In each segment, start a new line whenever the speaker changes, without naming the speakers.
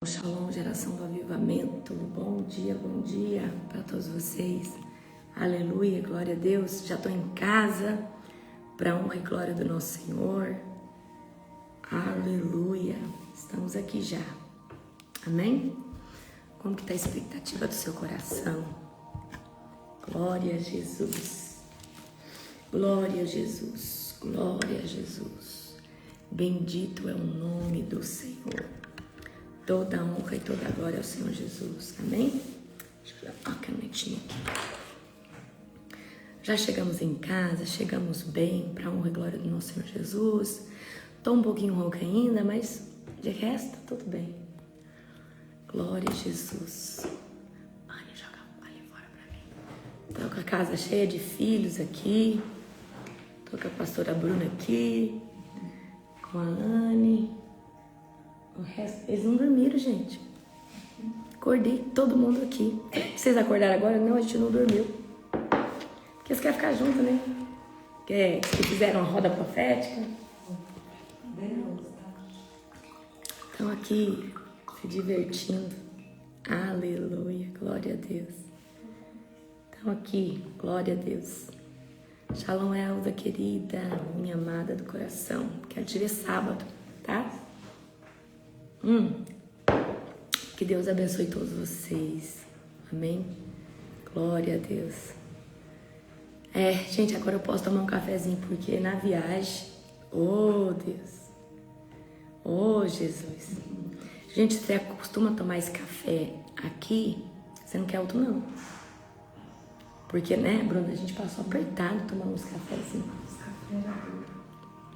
Shalom, geração do avivamento, bom dia para todos vocês, aleluia, glória a Deus. Já estou em casa, para a honra e glória do nosso Senhor, aleluia, estamos aqui já, amém? Como que está a expectativa do seu coração? Glória a Jesus, glória a Jesus, glória a Jesus, bendito é o nome do Senhor. Toda a honra e toda a glória ao Senhor Jesus. Amém? Deixa eu dar uma canetinha aqui. Já chegamos em casa, chegamos bem para a honra e glória do nosso Senhor Jesus. Estou um pouquinho rouca ainda, mas de resto, tudo bem. Glória a Jesus. Ai, joga ali fora para mim. Estou com a casa cheia de filhos aqui. Estou com a pastora Bruna aqui. Com a Anne. O resto, eles não dormiram, gente. Acordei todo mundo aqui. Vocês acordaram agora? Não, a gente não dormiu. Porque eles querem ficar juntos, né? Que fizeram uma roda profética. Estão aqui se divertindo. Aleluia, glória a Deus. Estão aqui, glória a Deus. Shalom, Elza, querida, minha amada do coração. Quero te ver sábado, tá? Que Deus abençoe todos vocês. Amém? Glória a Deus. Gente, agora eu posso tomar um cafezinho, porque na viagem, Deus, Jesus. Gente, você costuma tomar esse café aqui, você não quer outro não. Porque, né, Bruna, a gente passou apertado tomando uns cafezinhos.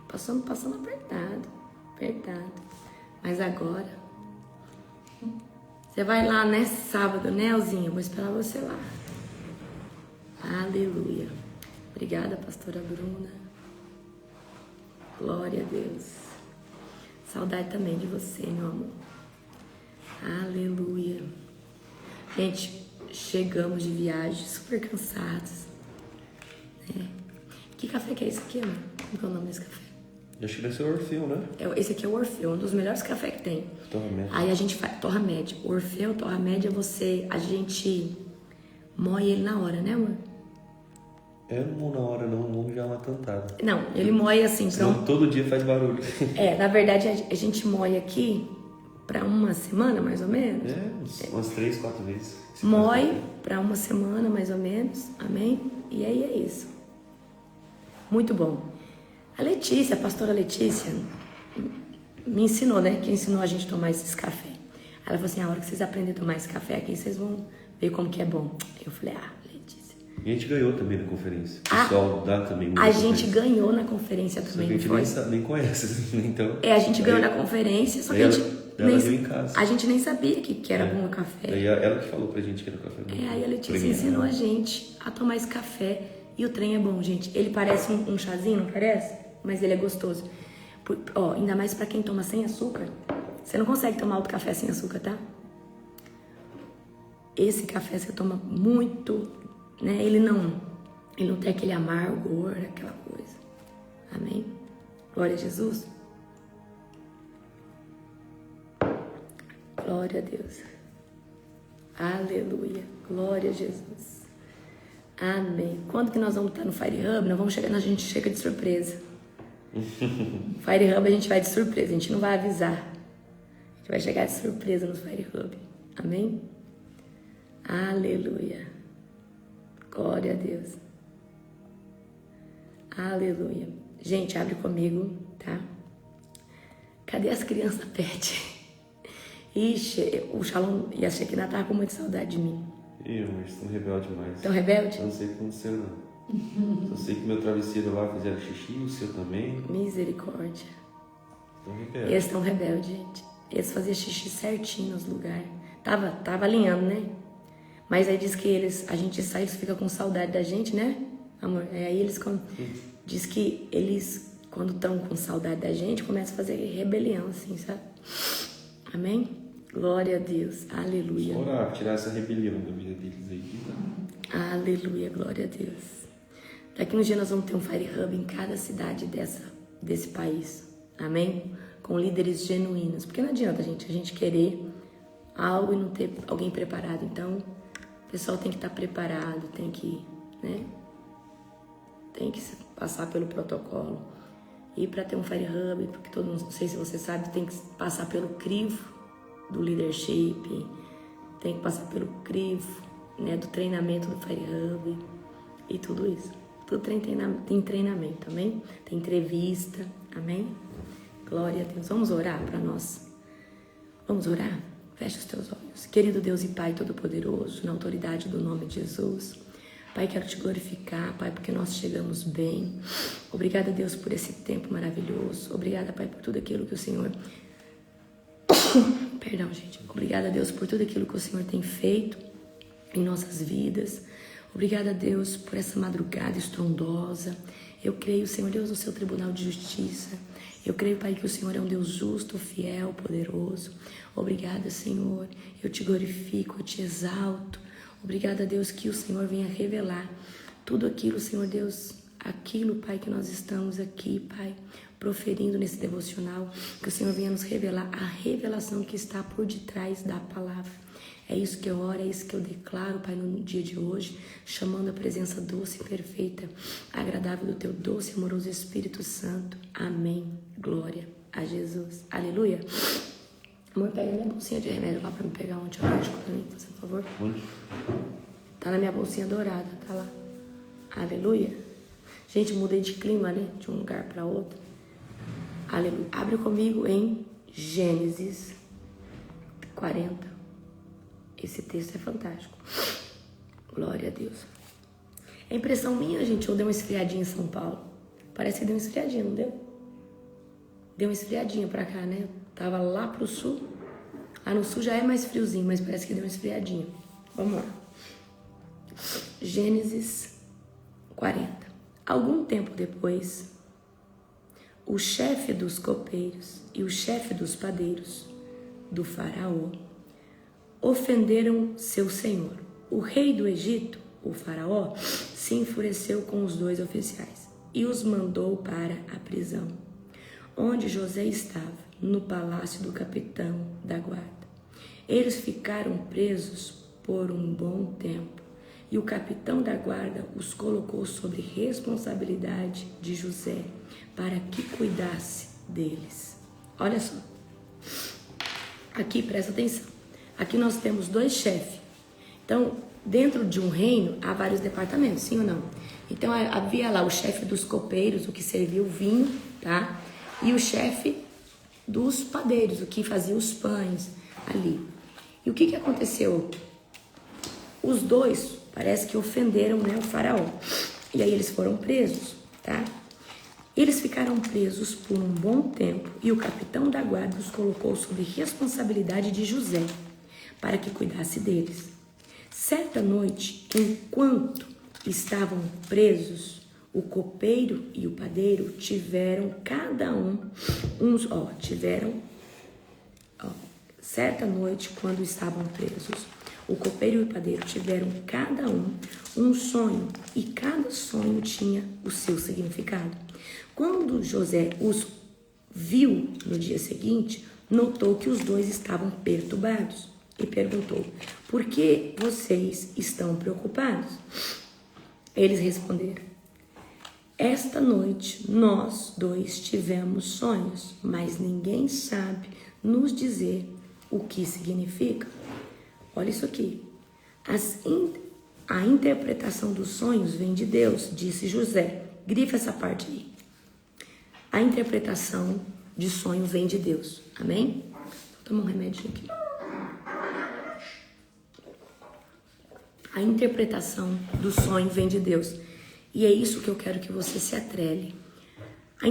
Passando apertado. Mas agora, você vai lá, né, sábado, né, Elzinha? Eu vou esperar você lá. Aleluia. Obrigada, pastora Bruna. Glória a Deus. Saudade também de você, meu amor. Aleluia. Gente, chegamos de viagem super cansados. Que café que é esse aqui, amor? Qual é o nome desse café?
Acho que deve ser o Orfeu, né?
Esse aqui é o Orfeu, um dos melhores cafés que tem.
Torra média.
Aí a gente faz torra média. O Orfeu, torra média, a gente moe ele na hora, né, amor?
Eu não moe na hora, não. O moe já é uma cantada.
Não, ele moe assim.
Senão todo dia faz barulho.
Na verdade, a gente moe aqui pra uma semana, mais ou menos.
Umas 3, 4 vezes.
Moe pra uma semana, mais ou menos. Amém? E aí é isso. Muito bom. A Letícia, a pastora Letícia, me ensinou, né? Que ensinou a gente a tomar esses café. Ela falou assim, a hora que vocês aprenderem a tomar esse café aqui, vocês vão ver como que é bom. Eu falei, Letícia.
E a gente ganhou também na conferência. O pessoal dá também.
A gente ganhou na conferência também.
Só que a gente nem conhece, então.
A gente ganhou na conferência, só que
ela deu em casa.
A gente nem sabia que era bom o café.
Daí ela que falou pra gente que era o café bom.
Aí a Letícia ensinou a gente a tomar esse café. E o trem é bom, gente. Ele parece um chazinho, não parece? Mas ele é gostoso. Ainda mais pra quem toma sem açúcar. Você não consegue tomar outro café sem açúcar, tá? Esse café você toma muito, né? Ele não tem aquele amargor, aquela coisa. Amém? Glória a Jesus. Glória a Deus. Aleluia. Glória a Jesus. Amém. Quando que nós vamos estar no Fire Hub? A gente chega de surpresa. Fire Hub a gente vai de surpresa, a gente não vai avisar. A gente vai chegar de surpresa no Fire Hub. Amém? Aleluia. Glória a Deus. Aleluia. Gente, abre comigo, tá? Cadê as crianças pet? Ixi, o Shalom e a Shekinah estavam com muita saudade de mim.
Mas estão rebeldes demais.
Estão rebeldes?
Eu não sei o que aconteceu, não. Eu sei que meu travesseiro lá fizeram xixi, o seu também.
Misericórdia.
Estão rebeldes.
Eles estão rebeldes, gente. Eles faziam xixi certinho nos lugares. Tava alinhando, né? Mas aí diz que a gente sai e fica com saudade da gente, né, amor? Aí eles diz que eles, quando estão com saudade da gente, começam a fazer rebelião, assim, sabe? Amém? Glória a Deus. Aleluia.
Só orar, tirar essa rebelião da vida deles aí. Tá?
Aleluia, glória a Deus. Daqui uns dias nós vamos ter um Fire Hub em cada cidade desse país. Amém? com líderes genuínos. Porque não adianta, gente, a gente querer algo e não ter alguém preparado. Então, o pessoal tem que estar preparado, tem que, né? Tem que passar pelo protocolo. E para ter um Fire Hub, porque todo mundo, não sei se você sabe, tem que passar pelo crivo do leadership, tem que passar pelo crivo, né, do treinamento do Fire Hub e tudo isso. Tudo tem treinamento, amém? Tem entrevista, amém? Glória a Deus. Vamos orar para nós. Vamos orar? Fecha os teus olhos. Querido Deus e Pai Todo-Poderoso, na autoridade do nome de Jesus. Pai, quero te glorificar, Pai, porque nós chegamos bem. Obrigada, Deus, por esse tempo maravilhoso. Obrigada, Pai, por tudo aquilo que o Senhor... Perdão, gente. Obrigada, Deus, por tudo aquilo que o Senhor tem feito em nossas vidas. Obrigada, Deus, por essa madrugada estrondosa. Eu creio, Senhor Deus, no seu tribunal de justiça. Eu creio, Pai, que o Senhor é um Deus justo, fiel, poderoso. Obrigada, Senhor. Eu te glorifico, eu te exalto. Obrigada, Deus, que o Senhor venha revelar tudo aquilo, Senhor Deus, aquilo, Pai, que nós estamos aqui, Pai, proferindo nesse devocional, que o Senhor venha nos revelar a revelação que está por detrás da palavra. É isso que eu oro, é isso que eu declaro, Pai, no dia de hoje, chamando a presença doce e perfeita, agradável do Teu doce e amoroso Espírito Santo. Amém. Glória a Jesus. Aleluia. Amor, pega minha bolsinha de remédio lá pra me pegar um antibiótico pra mim, por favor.
Onde?
Tá na minha bolsinha dourada, tá lá. Aleluia. Gente, mudei de clima, né? De um lugar para outro. Aleluia. Abre comigo em Gênesis 40. Esse texto é fantástico. Glória a Deus. É impressão minha, gente, ou deu uma esfriadinha em São Paulo? Parece que deu uma esfriadinha, não deu? Deu uma esfriadinha pra cá, né? Tava lá pro sul. Lá no sul já é mais friozinho, mas parece que deu uma esfriadinha. Vamos lá. Gênesis 40. Algum tempo depois, o chefe dos copeiros e o chefe dos padeiros do faraó ofenderam seu senhor. O rei do Egito, o faraó, se enfureceu com os dois oficiais e os mandou para a prisão, onde José estava, no palácio do capitão da guarda. Eles ficaram presos por um bom tempo e o capitão da guarda os colocou sob responsabilidade de José para que cuidasse deles. Olha só, aqui presta atenção, aqui nós temos dois chefes. Então, dentro de um reino há vários departamentos, sim ou não? Então havia lá o chefe dos copeiros, o que servia o vinho, tá? E o chefe dos padeiros, o que fazia os pães ali. E o que aconteceu? Os dois parece que ofenderam, né, o faraó. E aí eles foram presos, tá? Eles ficaram presos por um bom tempo e o capitão da guarda os colocou sob responsabilidade de José para que cuidasse deles. Certa noite, enquanto estavam presos, o copeiro e o padeiro tiveram cada certa noite, quando estavam presos, o copeiro e o padeiro tiveram cada um sonho, e cada sonho tinha o seu significado. Quando José os viu no dia seguinte, notou que os dois estavam perturbados e perguntou: por que vocês estão preocupados? Eles responderam: esta noite nós dois tivemos sonhos, mas ninguém sabe nos dizer o que significa. Olha isso aqui. A interpretação dos sonhos vem de Deus, disse José. Grifa essa parte aí. A interpretação de sonho vem de Deus. Amém? Vou tomar um remédio aqui. A interpretação do sonho vem de Deus. E é isso que eu quero que você se atrele. A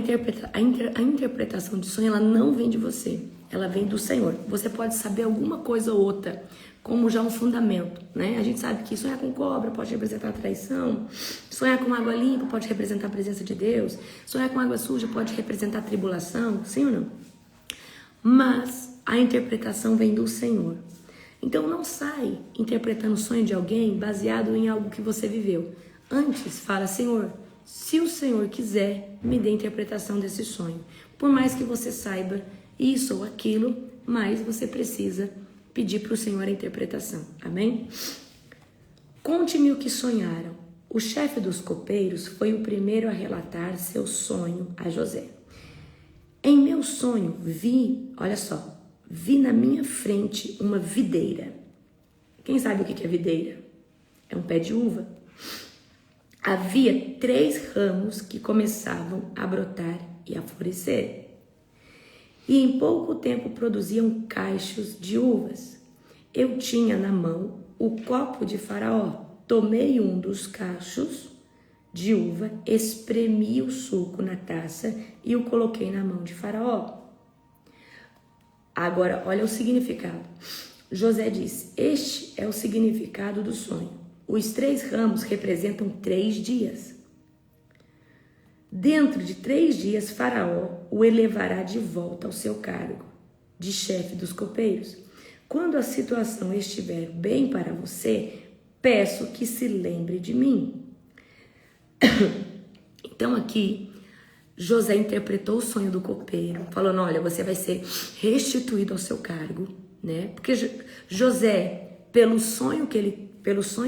interpretação de sonho, ela não vem de você. Ela vem do Senhor. Você pode saber alguma coisa ou outra, como já um fundamento, né? A gente sabe que sonhar com cobra pode representar traição. Sonhar com água limpa pode representar a presença de Deus. Sonhar com água suja pode representar tribulação. Sim ou não? Mas a interpretação vem do Senhor. Então não sai interpretando o sonho de alguém baseado em algo que você viveu. Antes, fala: Senhor, se o Senhor quiser, me dê a interpretação desse sonho. Por mais que você saiba isso ou aquilo, mas você precisa pedir para o Senhor a interpretação. Amém? Conte-me o que sonharam. O chefe dos copeiros foi o primeiro a relatar seu sonho a José. Em meu sonho vi na minha frente uma videira. Quem sabe o que é videira? É um pé de uva. Havia 3 ramos que começavam a brotar e a florescer. E em pouco tempo produziam cachos de uvas. Eu tinha na mão o copo de Faraó. Tomei um dos cachos de uva, espremi o suco na taça e o coloquei na mão de Faraó. Agora, olha o significado. José disse: este é o significado do sonho. Os 3 ramos representam 3 dias. Dentro de 3 dias, Faraó o elevará de volta ao seu cargo de chefe dos copeiros. Quando a situação estiver bem para você, peço que se lembre de mim. Então aqui, José interpretou o sonho do copeiro, falando: olha, você vai ser restituído ao seu cargo, né? Porque José, pelo sonho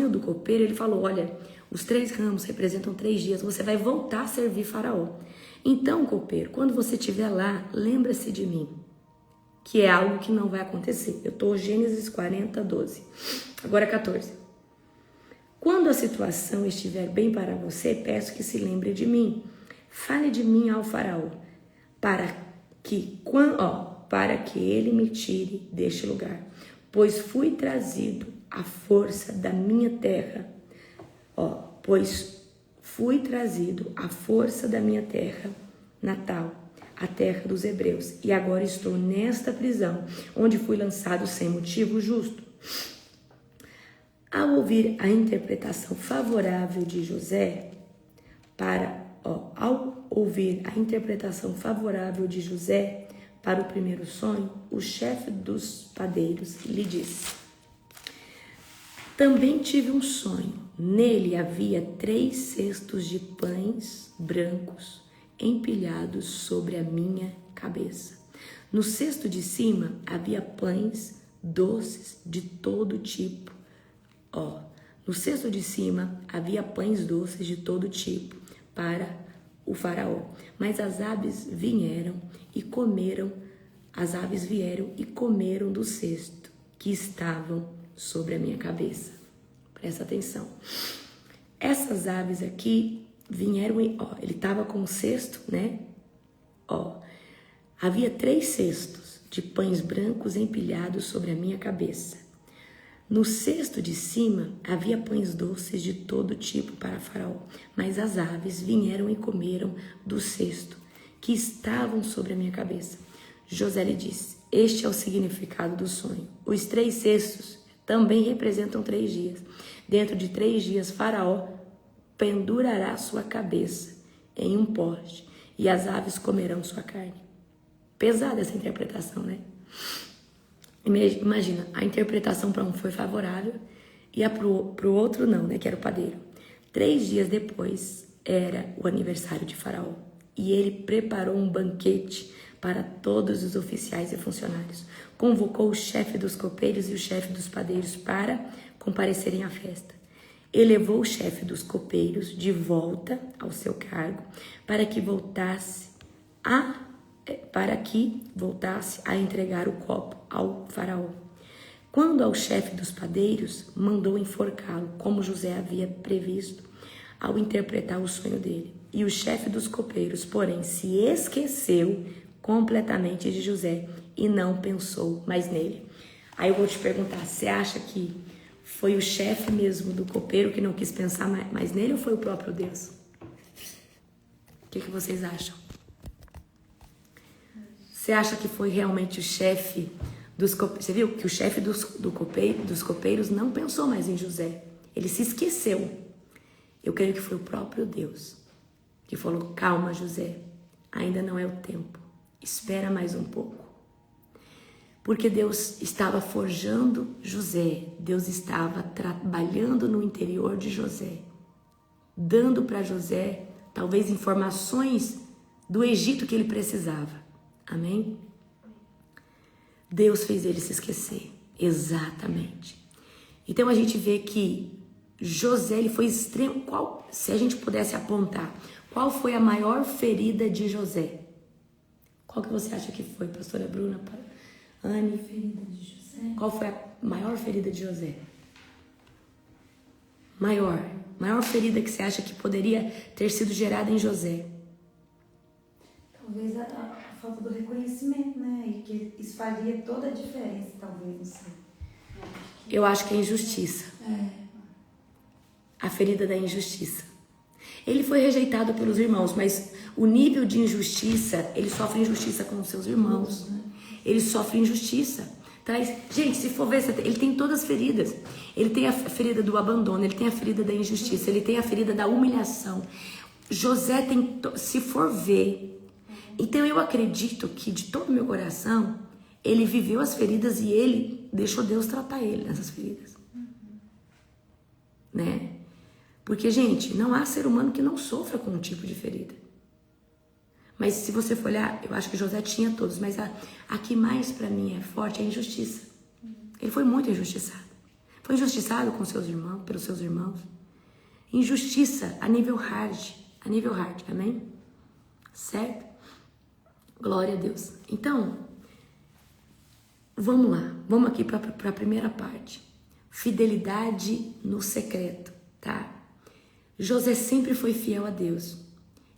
do copeiro, ele falou: olha, os 3 ramos representam 3 dias, você vai voltar a servir Faraó. Então, copeiro, quando você estiver lá, lembra-se de mim, que é algo que não vai acontecer. Eu estou Gênesis 40, 12. Agora 14. Quando a situação estiver bem para você, peço que se lembre de mim. Fale de mim ao Faraó, para que ele me tire deste lugar, pois fui trazido à força da minha terra. Natal, a terra dos hebreus, e agora estou nesta prisão, onde fui lançado sem motivo justo. Ao ouvir a interpretação favorável de José para o primeiro sonho, o chefe dos padeiros lhe disse: também tive um sonho. Nele havia 3 cestos de pães brancos empilhados sobre a minha cabeça. No cesto de cima havia pães doces de todo tipo. No cesto de cima havia pães doces de todo tipo para o Faraó. Mas as aves vieram e comeram do cesto que estavam sobre a minha cabeça. Presta atenção. Essas aves aqui vieram e, ele estava com um cesto, né? Havia 3 cestos de pães brancos empilhados sobre a minha cabeça. No cesto de cima havia pães doces de todo tipo para Faraó, mas as aves vieram e comeram do cesto que estavam sobre a minha cabeça. José lhe disse: este é o significado do sonho. Os 3 cestos também representam 3 dias. Dentro de 3 dias, Faraó pendurará sua cabeça em um poste e as aves comerão sua carne. Pesada essa interpretação, né? Imagina, a interpretação para um foi favorável e a para o outro não, né? Que era o padeiro. 3 dias depois era o aniversário de Faraó e ele preparou um banquete para todos os oficiais e funcionários. Convocou o chefe dos copeiros e o chefe dos padeiros para comparecerem à festa. Elevou o chefe dos copeiros de volta ao seu cargo para que voltasse a entregar o copo ao Faraó. Quando ao chefe dos padeiros, mandou enforcá-lo, como José havia previsto, ao interpretar o sonho dele. E o chefe dos copeiros, porém, se esqueceu completamente de José e não pensou mais nele. Aí eu vou te perguntar, você acha que foi o chefe mesmo do copeiro que não quis pensar mais nele ou foi o próprio Deus? O que vocês acham? Você acha que foi realmente o chefe dos copeiros? Você viu que o chefe dos copeiros não pensou mais em José. Ele se esqueceu. Eu creio que foi o próprio Deus que falou: calma, José, ainda não é o tempo. Espera mais um pouco. Porque Deus estava forjando José. Deus estava trabalhando no interior de José, dando para José talvez informações do Egito que ele precisava. Amém? Deus fez ele se esquecer. Exatamente. Então a gente vê que José, ele foi extremo. Se a gente pudesse apontar, qual foi a maior ferida de José? Qual que você acha que foi, pastora Bruna? Anne?
Ferida de José.
Qual foi a maior ferida de José? Maior ferida que você acha que poderia ter sido gerada em José?
Talvez a falta do reconhecimento, né? E que isso faria toda a diferença, talvez, não sei.
Eu acho que é a injustiça.
É.
A ferida da injustiça. Ele foi rejeitado pelos irmãos, mas o nível de injustiça, ele sofre injustiça com os seus irmãos. Ele sofre injustiça. Tá? Gente, se for ver, ele tem todas as feridas. Ele tem a ferida do abandono, ele tem a ferida da injustiça, ele tem a ferida da humilhação. José tem, se for ver. Então eu acredito que de todo o meu coração, ele viveu as feridas e ele deixou Deus tratar ele nessas feridas. Né? Porque, gente, não há ser humano que não sofra com um tipo de ferida. Mas se você for olhar, eu acho que José tinha todos, mas a que mais pra mim é forte é a injustiça. Ele foi muito injustiçado. Foi injustiçado com seus irmãos, pelos seus irmãos. Injustiça a nível hard, amém? Certo? Glória a Deus. Então, vamos lá, vamos aqui para a primeira parte. Fidelidade no secreto, tá? José sempre foi fiel a Deus.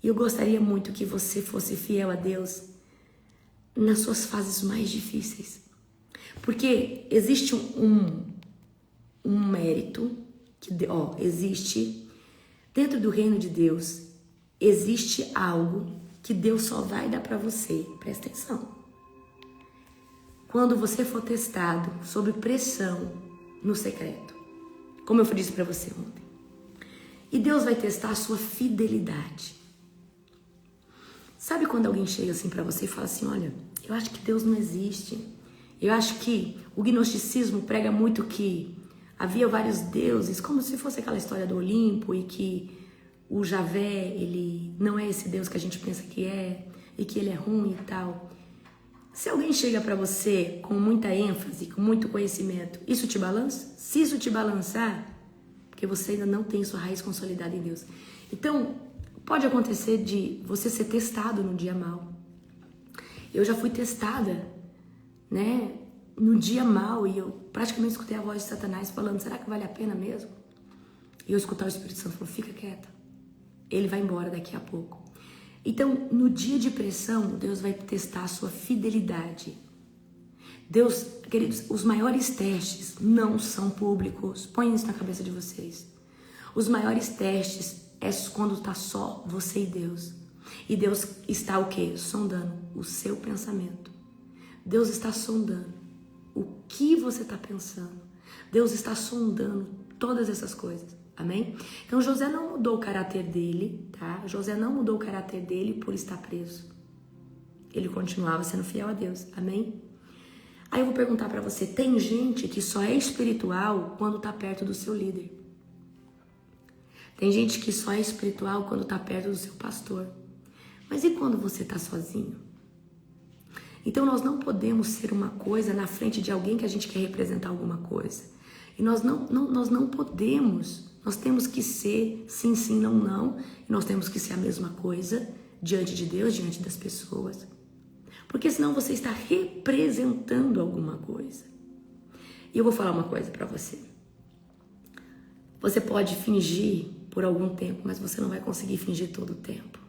E eu gostaria muito que você fosse fiel a Deus nas suas fases mais difíceis. Porque existe um mérito que existe dentro do reino de Deus. Existe algo que Deus só vai dar para você. Presta atenção. Quando você for testado sob pressão no secreto, como eu disse para você ontem. E Deus vai testar a sua fidelidade. Sabe quando alguém chega assim para você e fala assim, olha, eu acho que Deus não existe. Eu acho que o gnosticismo prega muito que havia vários deuses, como se fosse aquela história do Olimpo e que o Javé, ele não é esse Deus que a gente pensa que é e que ele é ruim e tal. Se alguém chega para você com muita ênfase, com muito conhecimento, isso te balança? Se isso te balançar, porque você ainda não tem sua raiz consolidada em Deus. Então, pode acontecer de você ser testado no dia mau. Eu já fui testada, né, no dia mau e eu praticamente escutei a voz de Satanás falando, será que vale a pena mesmo? E eu escutar o Espírito Santo falando, fica quieta. Ele vai embora daqui a pouco. Então, no dia de pressão, Deus vai testar a sua fidelidade. Deus, queridos, os maiores testes não são públicos. Põe isso na cabeça de vocês. Os maiores testes é quando está só você e Deus. E Deus está o quê? Sondando o seu pensamento. Deus está sondando o que você está pensando. Deus está sondando todas essas coisas. Amém? Então José não mudou o caráter dele, tá? José não mudou o caráter dele por estar preso. Ele continuava sendo fiel a Deus. Amém? Aí eu vou perguntar pra você, tem gente que só é espiritual quando tá perto do seu líder. Tem gente que só é espiritual quando tá perto do seu pastor. Mas e quando você tá sozinho? Então nós não podemos ser uma coisa na frente de alguém que a gente quer representar alguma coisa. E nós não podemos. Nós temos que ser sim, sim, não, não. E nós temos que ser a mesma coisa diante de Deus, diante das pessoas. Porque senão você está representando alguma coisa. E eu vou falar uma coisa para você. Você pode fingir por algum tempo, mas você não vai conseguir fingir todo o tempo.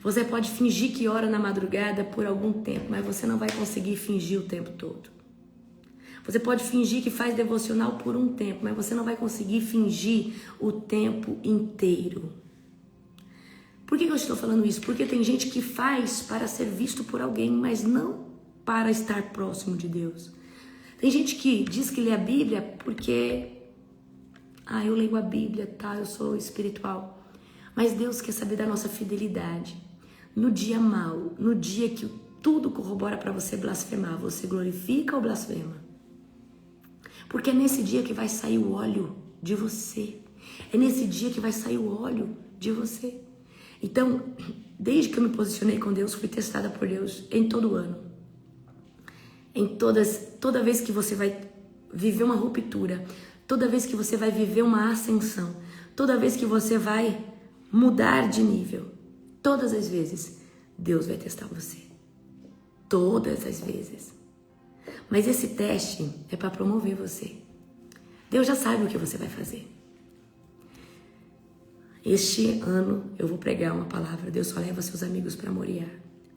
Você pode fingir que ora na madrugada por algum tempo, mas você não vai conseguir fingir o tempo todo. Você pode fingir que faz devocional por um tempo, mas você não vai conseguir fingir o tempo inteiro. Por que eu estou falando isso? Porque tem gente que faz para ser visto por alguém, mas não para estar próximo de Deus. Tem gente que diz que lê a Bíblia porque... eu leio a Bíblia, tá? Eu sou espiritual. Mas Deus quer saber da nossa fidelidade. No dia mau, no dia que tudo corrobora para você blasfemar, você glorifica ou blasfema? Porque é nesse dia que vai sair o óleo de você. É nesse dia que vai sair o óleo de você. Então, desde que eu me posicionei com Deus, fui testada por Deus em todo ano. Toda vez que você vai viver uma ruptura, toda vez que você vai viver uma ascensão, toda vez que você vai mudar de nível, todas as vezes, Deus vai testar você. Todas as vezes. Mas esse teste é para promover você. Deus já sabe o que você vai fazer. Este ano eu vou pregar uma palavra. Deus só leva seus amigos para Moriá.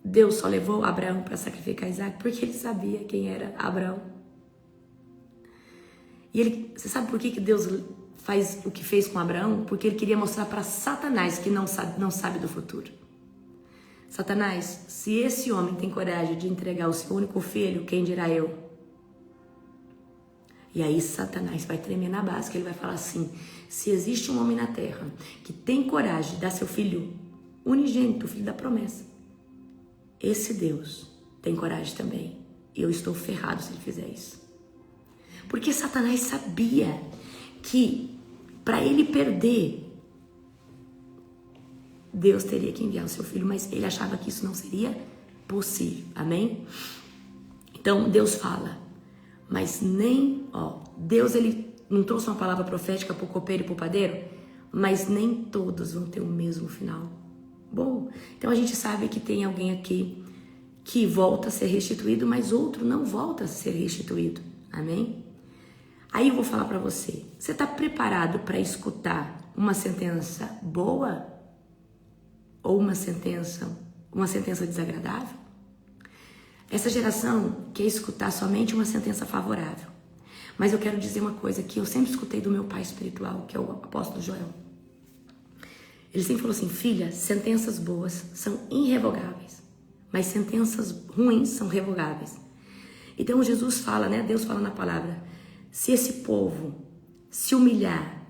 Deus só levou Abraão para sacrificar Isaac porque ele sabia quem era Abraão. E você sabe por que Deus faz o que fez com Abraão? Porque ele queria mostrar para Satanás que não sabe do futuro. Satanás, se esse homem tem coragem de entregar o seu único filho, quem dirá eu? E aí Satanás vai tremer na base, que ele vai falar assim: se existe um homem na terra que tem coragem de dar seu filho unigênito, filho da promessa, esse Deus tem coragem também. E eu estou ferrado se ele fizer isso. Porque Satanás sabia que para ele perder, Deus teria que enviar o seu filho, mas ele achava que isso não seria possível. Amém? Então Deus fala, mas Deus ele não trouxe uma palavra profética para o copeiro e para o padeiro, mas nem todos vão ter o mesmo final. Bom, então a gente sabe que tem alguém aqui que volta a ser restituído, mas outro não volta a ser restituído. Amém? Aí eu vou falar para você, você está preparado para escutar uma sentença boa ou uma sentença desagradável? Essa geração quer escutar somente uma sentença favorável. Mas eu quero dizer uma coisa que eu sempre escutei do meu pai espiritual, que é o apóstolo Joel. Ele sempre falou assim: filha, sentenças boas são irrevogáveis, mas sentenças ruins são revogáveis. Então Jesus fala, Deus fala na palavra: se esse povo se humilhar,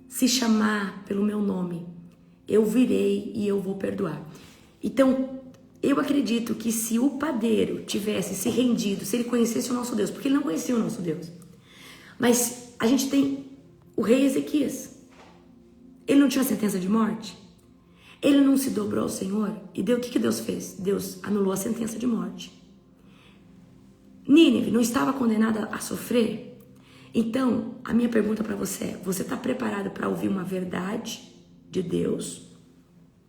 se chamar pelo meu nome, eu virei e eu vou perdoar. Então, eu acredito que se o padeiro tivesse se rendido, se ele conhecesse o nosso Deus, porque ele não conhecia o nosso Deus. Mas a gente tem o rei Ezequias. Ele não tinha sentença de morte? Ele não se dobrou ao Senhor? E o que Deus fez? Deus anulou a sentença de morte. Nínive não estava condenada a sofrer? Então, a minha pergunta para você é: você está preparado para ouvir uma verdade de Deus,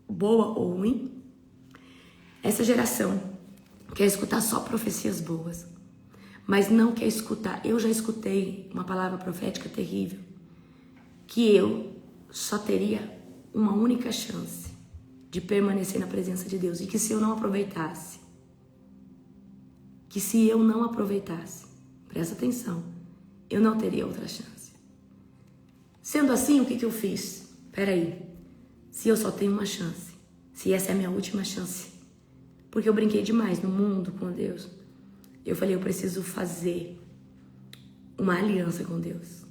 boa ou ruim? Essa geração quer escutar só profecias boas, mas não quer escutar. Eu já escutei uma palavra profética terrível, que eu só teria uma única chance de permanecer na presença de Deus, e que se eu não aproveitasse, presta atenção, eu não teria outra chance. Sendo assim, o que eu fiz? Peraí, se eu só tenho uma chance, se essa é a minha última chance, porque eu brinquei demais no mundo com Deus, eu falei: eu preciso fazer uma aliança com Deus.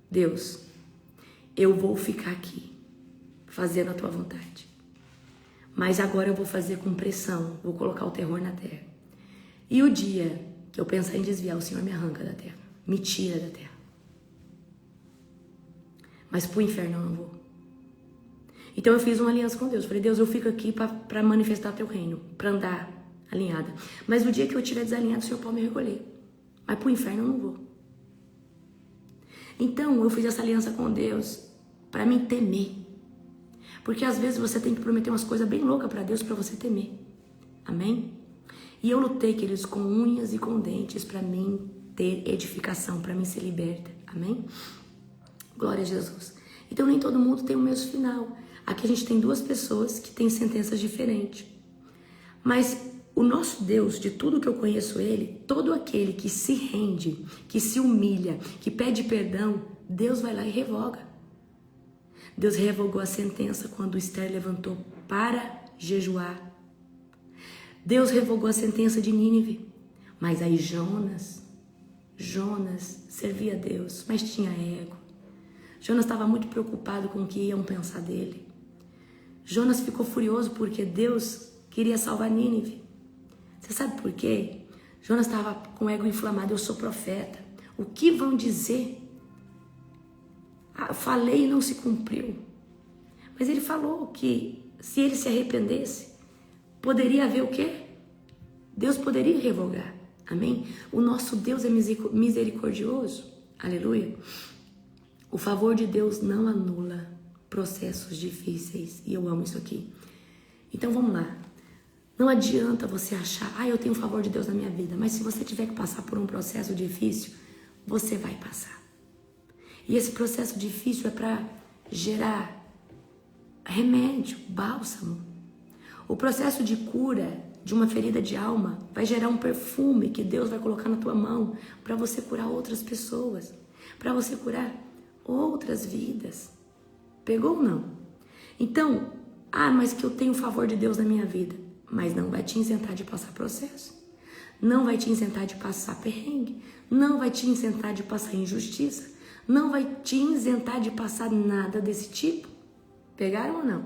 Deus, eu vou ficar aqui fazendo a tua vontade, mas agora eu vou fazer com pressão, vou colocar o terror na terra. E o dia que eu pensar em desviar, o Senhor me arranca da terra, me tira da terra. Mas pro inferno eu não vou. Então eu fiz uma aliança com Deus. Falei: Deus, eu fico aqui para manifestar teu reino, para andar alinhada. Mas o dia que eu estiver desalinhado, o Senhor pode me recolher. Mas pro inferno eu não vou. Então eu fiz essa aliança com Deus para me temer. Porque às vezes você tem que prometer umas coisas bem loucas para Deus para você temer. Amém? E eu lutei, queridos, com unhas e com dentes para mim ter edificação, para mim ser liberta. Amém? Glória a Jesus. Então nem todo mundo tem o mesmo final. Aqui a gente tem duas pessoas que têm sentenças diferentes. Mas o nosso Deus, de tudo que eu conheço ele, todo aquele que se rende, que se humilha, que pede perdão, Deus vai lá e revoga. Deus revogou a sentença quando Esther levantou para jejuar. Deus revogou a sentença de Nínive. Mas aí Jonas servia a Deus, mas tinha ego. Jonas estava muito preocupado com o que iam pensar dele. Jonas ficou furioso porque Deus queria salvar Nínive. Você sabe por quê? Jonas estava com o ego inflamado. Eu sou profeta. O que vão dizer? Falei e não se cumpriu. Mas ele falou que se ele se arrependesse, poderia haver o quê? Deus poderia revogar. Amém? O nosso Deus é misericordioso. Aleluia. O favor de Deus não anula processos difíceis. E eu amo isso aqui. Então vamos lá. Não adianta você achar, eu tenho o favor de Deus na minha vida. Mas se você tiver que passar por um processo difícil, você vai passar. E esse processo difícil é para gerar remédio, bálsamo. O processo de cura de uma ferida de alma vai gerar um perfume que Deus vai colocar na tua mão para você curar outras pessoas, para você curar outras vidas. Pegou ou não? Então, mas que eu tenho o favor de Deus na minha vida, mas não vai te isentar de passar processo, não vai te isentar de passar perrengue, não vai te isentar de passar injustiça, não vai te isentar de passar nada desse tipo. Pegaram ou não?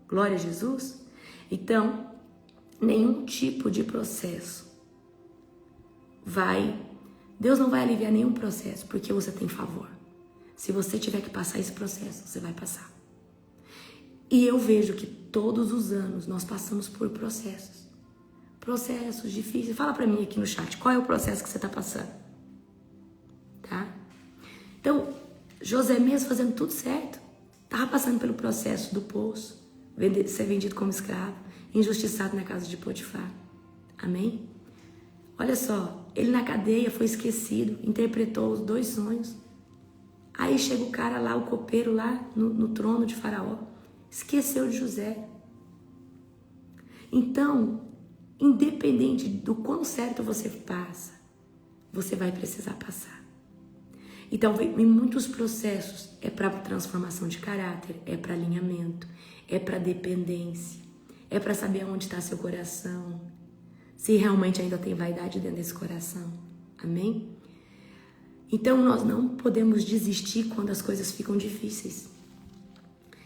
Glória a Jesus. Então, nenhum tipo de processo Deus não vai aliviar nenhum processo porque você tem favor. Se você tiver que passar esse processo, você vai passar. E eu vejo que todos os anos nós passamos por processos. Processos difíceis. Fala pra mim aqui no chat, qual é o processo que você tá passando? Tá? Então, José mesmo fazendo tudo certo, tava passando pelo processo do poço, ser vendido como escravo, injustiçado na casa de Potifar. Amém? Olha só, ele na cadeia foi esquecido, interpretou os 2 sonhos. Aí chega o cara lá, o copeiro lá no trono de Faraó, esqueceu de José. Então, independente do quão certo você passa, você vai precisar passar. Então, em muitos processos, é para transformação de caráter, é para alinhamento, é para dependência, é para saber onde está seu coração, se realmente ainda tem vaidade dentro desse coração. Amém? Então, nós não podemos desistir quando as coisas ficam difíceis.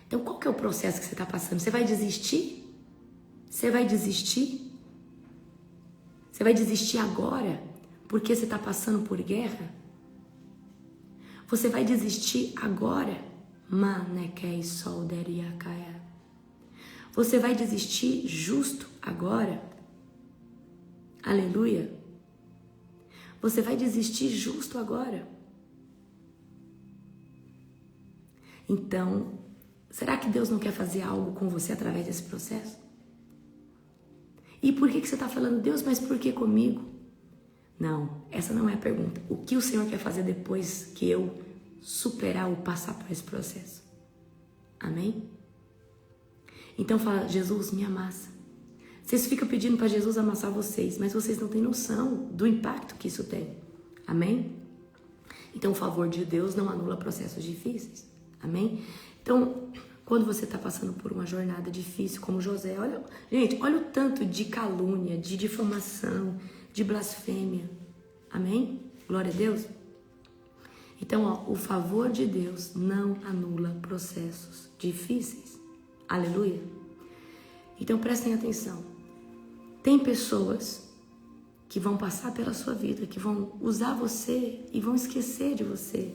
Então, qual que é o processo que você está passando? Você vai desistir? Você vai desistir? Você vai desistir agora porque você está passando por guerra? Você vai desistir agora? Você vai desistir justo agora? Aleluia. Você vai desistir justo agora? Então, será que Deus não quer fazer algo com você através desse processo? E por que você está falando, Deus, mas por que comigo? Não, essa não é a pergunta. O que o Senhor quer fazer depois que eu superar ou passar por esse processo? Amém? Então fala, Jesus, me amassa. Vocês ficam pedindo para Jesus amassar vocês, mas vocês não têm noção do impacto que isso tem. Amém? Então o favor de Deus não anula processos difíceis. Amém? Então, quando você está passando por uma jornada difícil, como José, olha o tanto de calúnia, de difamação, de blasfêmia. Amém? Glória a Deus. Então, o favor de Deus não anula processos difíceis. Aleluia. Então, prestem atenção. Tem pessoas que vão passar pela sua vida, que vão usar você e vão esquecer de você.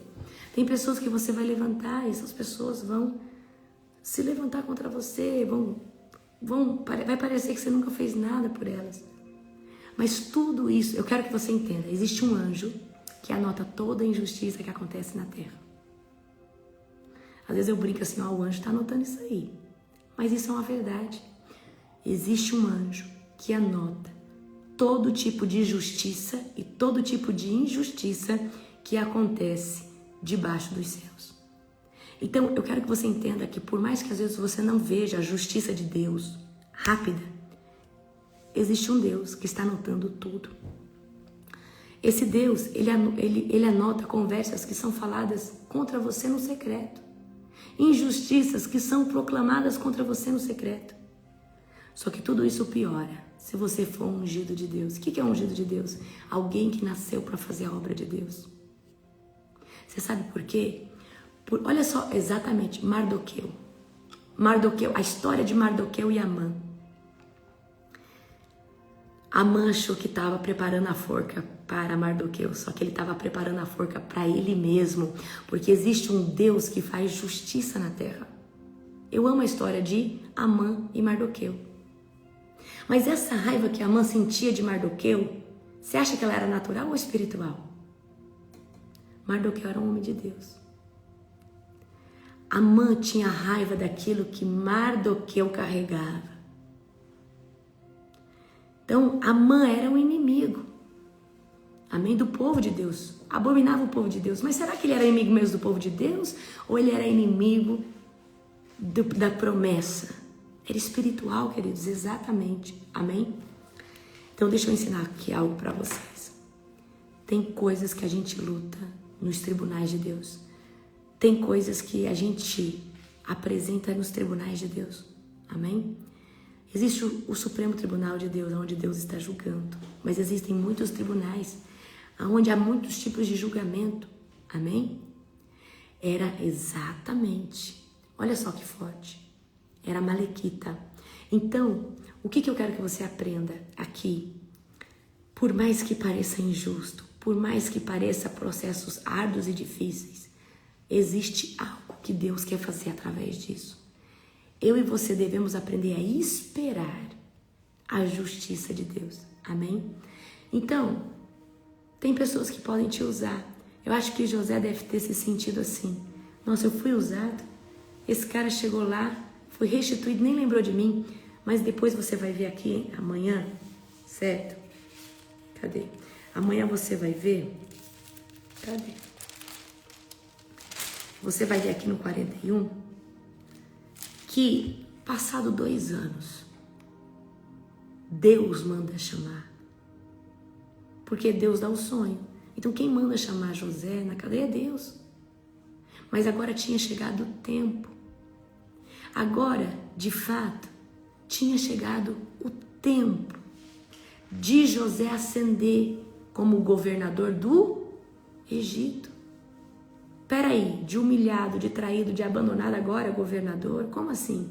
Tem pessoas que você vai levantar e essas pessoas vão se levantar contra você, vai parecer que você nunca fez nada por elas. Mas tudo isso, eu quero que você entenda, existe um anjo que anota toda a injustiça que acontece na terra. Às vezes eu brinco assim, o anjo está anotando isso aí. Mas isso é uma verdade. Existe um anjo que anota todo tipo de justiça e todo tipo de injustiça que acontece debaixo dos céus. Então, eu quero que você entenda que por mais que às vezes você não veja a justiça de Deus rápida, existe um Deus que está anotando tudo. Esse Deus, ele anota conversas que são faladas contra você no secreto. Injustiças que são proclamadas contra você no secreto. Só que tudo isso piora se você for um ungido de Deus. O que é um ungido de Deus? Alguém que nasceu para fazer a obra de Deus. Você sabe por quê? Olha só exatamente, Mardoqueu, a história de Mardoqueu e Amã. Amã achou que estava preparando a forca para Mardoqueu, só que ele estava preparando a forca para ele mesmo, porque existe um Deus que faz justiça na terra. Eu amo a história de Amã e Mardoqueu. Mas essa raiva que Amã sentia de Mardoqueu Você acha que ela era natural ou espiritual? Mardoqueu era um homem de Deus. Amã tinha raiva daquilo que Mardoqueu carregava. Então, Amã era um inimigo. Amém? Do povo de Deus. Abominava o povo de Deus. Mas será que ele era inimigo mesmo do povo de Deus? Ou ele era inimigo da promessa? Era espiritual, queridos, exatamente. Amém? Então, deixa eu ensinar aqui algo para vocês. Tem coisas que a gente luta nos tribunais de Deus. Tem coisas que a gente apresenta nos tribunais de Deus. Amém? Existe o Supremo Tribunal de Deus, onde Deus está julgando. Mas existem muitos tribunais, onde há muitos tipos de julgamento. Amém? Era exatamente, olha só que forte, era a Malequita. Então, o que eu quero que você aprenda aqui? Por mais que pareça injusto, por mais que pareça processos árduos e difíceis, existe algo que Deus quer fazer através disso. Eu e você devemos aprender a esperar a justiça de Deus. Amém? Então, tem pessoas que podem te usar. Eu acho que José deve ter se sentido assim. Nossa, eu fui usado. Esse cara chegou lá, foi restituído, nem lembrou de mim. Mas depois você vai ver aqui, amanhã, certo? Cadê? Amanhã você vai ver. Cadê? Você vai ver aqui no 41 que, passado 2 anos, Deus manda chamar. Porque Deus dá o sonho. Então quem manda chamar José na cadeia é Deus. Mas agora tinha chegado o tempo. Agora, de fato, tinha chegado o tempo de José ascender como governador do Egito. Peraí, de humilhado, de traído, de abandonado, agora governador? Como assim?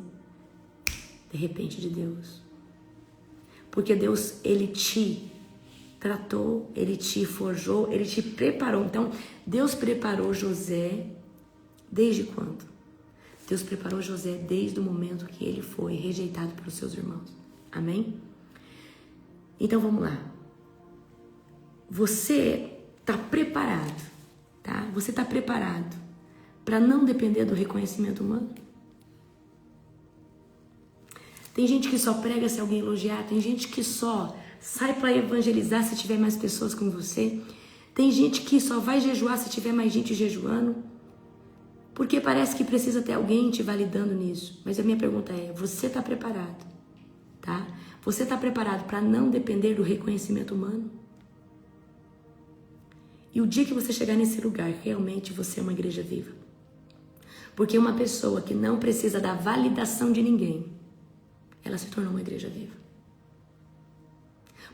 De repente de Deus. Porque Deus, Ele te tratou, Ele te forjou, Ele te preparou. Então, Deus preparou José desde quando? Deus preparou José desde o momento que ele foi rejeitado pelos seus irmãos. Amém? Então, vamos lá. Você está preparado, tá? Você está preparado para não depender do reconhecimento humano? Tem gente que só prega se alguém elogiar, tem gente que só sai para evangelizar se tiver mais pessoas com você, tem gente que só vai jejuar se tiver mais gente jejuando, porque parece que precisa ter alguém te validando nisso. Mas a minha pergunta é, você está preparado, tá? Você está preparado para não depender do reconhecimento humano? E o dia que você chegar nesse lugar, realmente você é uma igreja viva. Porque uma pessoa que não precisa da validação de ninguém, ela se tornou uma igreja viva.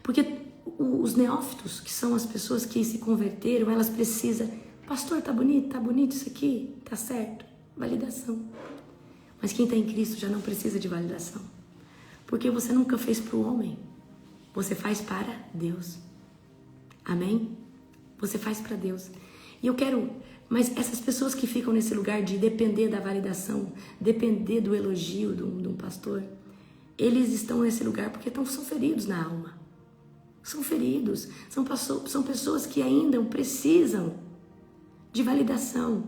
Porque os neófitos, que são as pessoas que se converteram, elas precisam, pastor, tá bonito isso aqui, tá certo, validação. Mas quem está em Cristo já não precisa de validação. Porque você nunca fez para o homem, você faz para Deus. Amém? Você faz para Deus. E eu quero, mas essas pessoas que ficam nesse lugar de depender da validação, depender do elogio de um pastor, eles estão nesse lugar porque são feridos na alma. São feridos, são pessoas que ainda precisam de validação.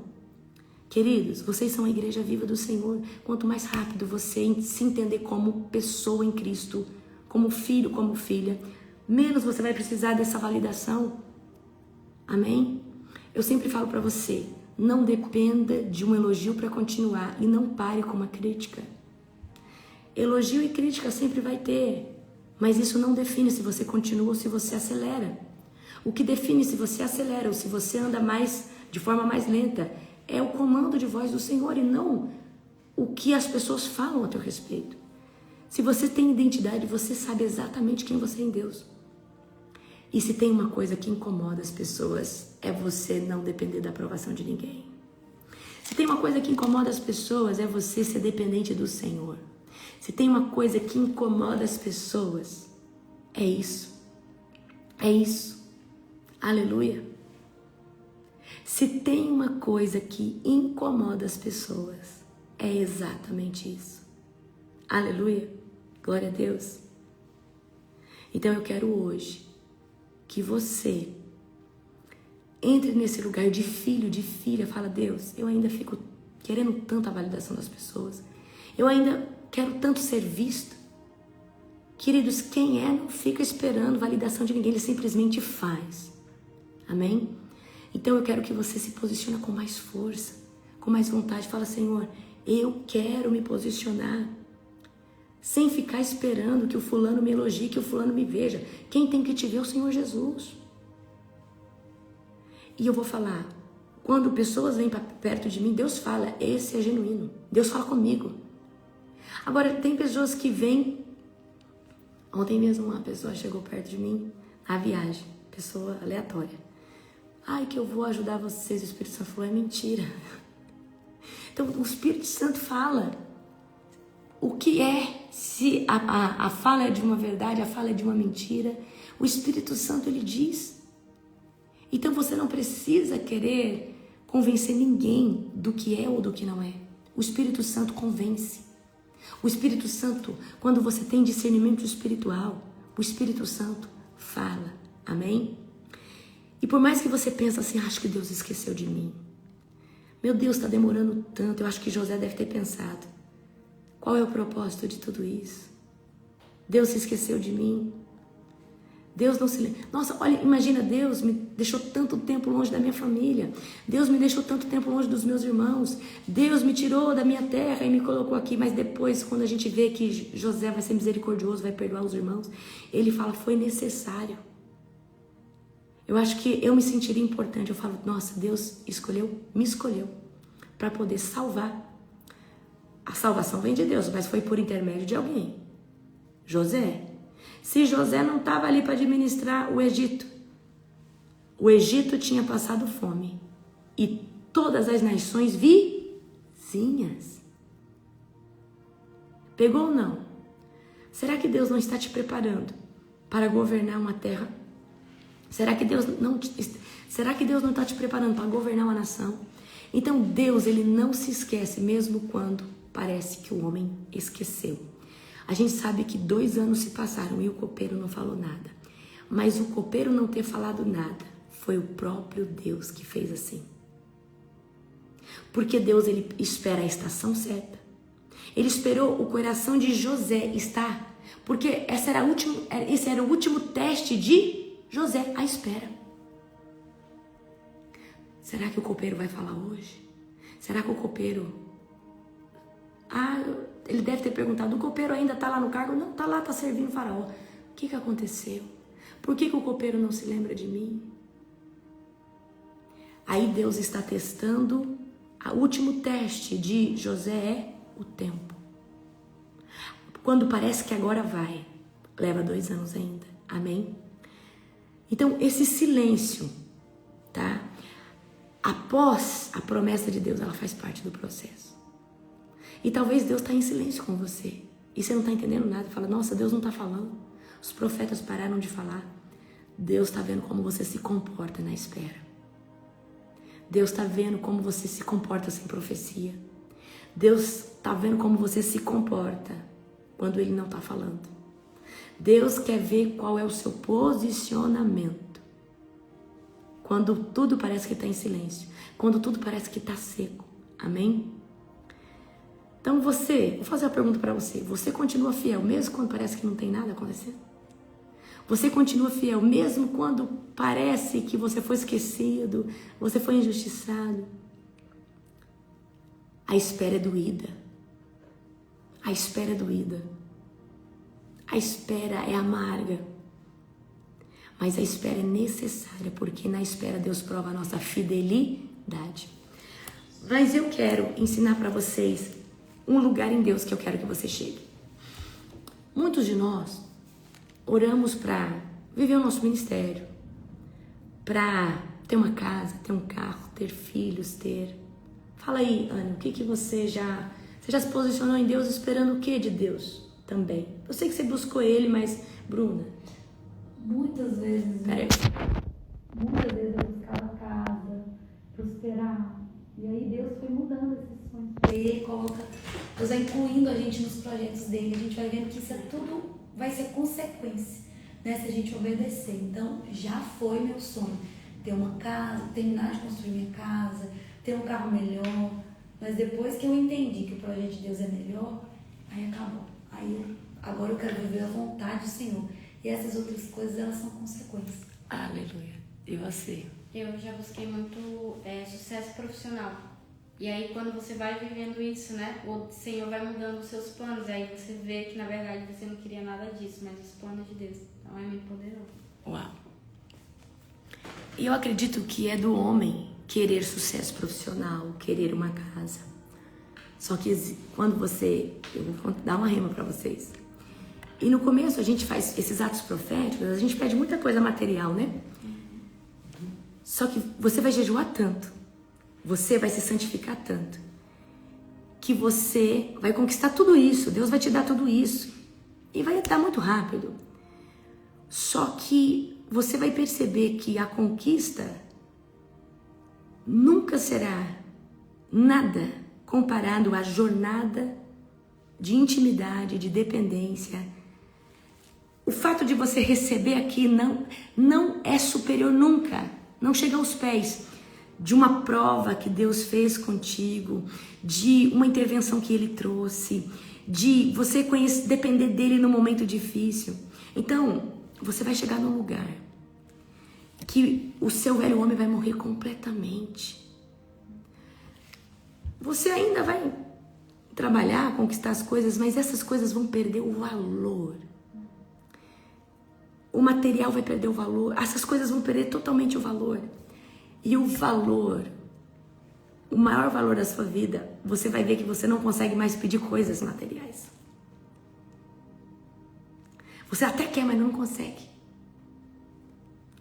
Queridos, vocês são a igreja viva do Senhor. Quanto mais rápido você se entender como pessoa em Cristo, como filho, como filha, menos você vai precisar dessa validação. Amém? Eu sempre falo para você, não dependa de um elogio para continuar e não pare com uma crítica. Elogio e crítica sempre vai ter, mas isso não define se você continua ou se você acelera. O que define se você acelera ou se você anda de forma mais lenta é o comando de voz do Senhor e não o que as pessoas falam a teu respeito. Se você tem identidade, você sabe exatamente quem você é em Deus. E se tem uma coisa que incomoda as pessoas, é você não depender da aprovação de ninguém. Se tem uma coisa que incomoda as pessoas, é você ser dependente do Senhor. Se tem uma coisa que incomoda as pessoas, é isso. É isso. Aleluia. Se tem uma coisa que incomoda as pessoas, é exatamente isso. Aleluia. Glória a Deus. Então eu quero hoje que você entre nesse lugar de filho, de filha. Fala, Deus, eu ainda fico querendo tanto a validação das pessoas. Eu ainda quero tanto ser visto. Queridos, quem não fica esperando validação de ninguém, ele simplesmente faz. Amém? Então eu quero que você se posicione com mais força, com mais vontade. Fala, Senhor, eu quero me posicionar. Sem ficar esperando que o fulano me elogie, que o fulano me veja. Quem tem que te ver é o Senhor Jesus. E eu vou falar, quando pessoas vêm para perto de mim, Deus fala, esse é genuíno. Deus fala comigo. Agora, tem pessoas que vêm. Ontem mesmo uma pessoa chegou perto de mim na viagem, pessoa aleatória. Ai, que eu vou ajudar vocês. O Espírito Santo falou, é mentira. Então, o Espírito Santo fala o que é, se a fala é de uma verdade, a fala é de uma mentira. O Espírito Santo, ele diz. Então, você não precisa querer convencer ninguém do que é ou do que não é. O Espírito Santo convence. O Espírito Santo, quando você tem discernimento espiritual, o Espírito Santo fala. Amém? E por mais que você pense assim, acho que Deus esqueceu de mim. Meu Deus, está demorando tanto. Eu acho que José deve ter pensado. Qual é o propósito de tudo isso? Deus se esqueceu de mim. Deus não se lembra. Nossa, olha, imagina, Deus me deixou tanto tempo longe da minha família. Deus me deixou tanto tempo longe dos meus irmãos. Deus me tirou da minha terra e me colocou aqui. Mas depois, quando a gente vê que José vai ser misericordioso, vai perdoar os irmãos, ele fala, foi necessário. Eu acho que eu me sentiria importante. Eu falo, nossa, Deus me escolheu para poder salvar. A salvação vem de Deus, mas foi por intermédio de alguém. José. Se José não estava ali para administrar o Egito tinha passado fome. E todas as nações vizinhas. Pegou ou não? Será que Deus não está te preparando para governar uma terra? Será que Deus não está te preparando para governar uma nação? Então Deus, ele não se esquece, mesmo quando parece que o homem esqueceu. A gente sabe que 2 anos se passaram e o copeiro não falou nada. Mas o copeiro não ter falado nada foi o próprio Deus que fez assim. Porque Deus, ele espera a estação certa. Ele esperou o coração de José estar, porque esse era o último teste de José, a espera. Será que o copeiro vai falar hoje? Será que o copeiro... ele deve ter perguntado, o copeiro ainda está lá no cargo? Não, está lá, está servindo o faraó. O que aconteceu? Por que o copeiro não se lembra de mim? Aí Deus está testando, o último teste de José é o tempo. Quando parece que agora vai, leva 2 anos ainda. Amém? Então, esse silêncio, tá? Após a promessa de Deus, ela faz parte do processo. E talvez Deus está em silêncio com você. E você não está entendendo nada. Fala, nossa, Deus não está falando. Os profetas pararam de falar. Deus está vendo como você se comporta na espera. Deus está vendo como você se comporta sem profecia. Deus está vendo como você se comporta quando Ele não está falando. Deus quer ver qual é o seu posicionamento. Quando tudo parece que está em silêncio. Quando tudo parece que está seco. Amém? Então vou fazer uma pergunta para você. Você continua fiel mesmo quando parece que não tem nada acontecendo? Você continua fiel mesmo quando parece que você foi esquecido, você foi injustiçado? A espera é doída. A espera é doída. A espera é amarga. Mas a espera é necessária, porque na espera Deus prova a nossa fidelidade. Mas eu quero ensinar para vocês um lugar em Deus que eu quero que você chegue. Muitos de nós oramos para viver o nosso ministério, para ter uma casa, ter um carro, ter filhos, ter... Fala aí, Ana, o que você já se posicionou em Deus esperando o que de Deus também? Eu sei que você buscou Ele, mas, Bruna...
Muitas vezes eu buscava casa, prosperar. E aí Deus foi mudando esses sonhos. E aí Ele coloca, Deus vai incluindo a gente nos projetos dele. A gente vai vendo que isso é tudo vai ser consequência. né, se a gente obedecer. Então, já foi meu sonho. Ter uma casa, terminar de construir minha casa, ter um carro melhor. Mas depois que eu entendi que o projeto de Deus é melhor, aí acabou. Agora eu quero viver a vontade do Senhor. E essas outras coisas, elas são consequências.
Aleluia. E você?
Eu já busquei muito sucesso profissional. E aí, quando você vai vivendo isso, né, o Senhor vai mudando os seus planos. Aí você vê que, na verdade, você não queria nada disso, mas os planos de Deus. Então, é muito poderoso.
Uau. E eu acredito que é do homem querer sucesso profissional, querer uma casa. Só que quando eu vou dar uma rima para vocês. E no começo a gente faz esses atos proféticos, a gente pede muita coisa material, né? Só que você vai jejuar tanto, você vai se santificar tanto, que você vai conquistar tudo isso, Deus vai te dar tudo isso. E vai dar muito rápido. Só que você vai perceber que a conquista nunca será nada comparado à jornada de intimidade, de dependência. O fato de você receber aqui não é superior nunca, não chega aos pés de uma prova que Deus fez contigo, de uma intervenção que Ele trouxe, de você depender dEle no momento difícil. Então, você vai chegar num lugar que o seu velho homem vai morrer completamente. Você ainda vai trabalhar, conquistar as coisas, mas essas coisas vão perder o valor. O material vai perder o valor, essas coisas vão perder totalmente o valor. E o valor, o maior valor da sua vida, você vai ver que você não consegue mais pedir coisas materiais. Você até quer, mas não consegue.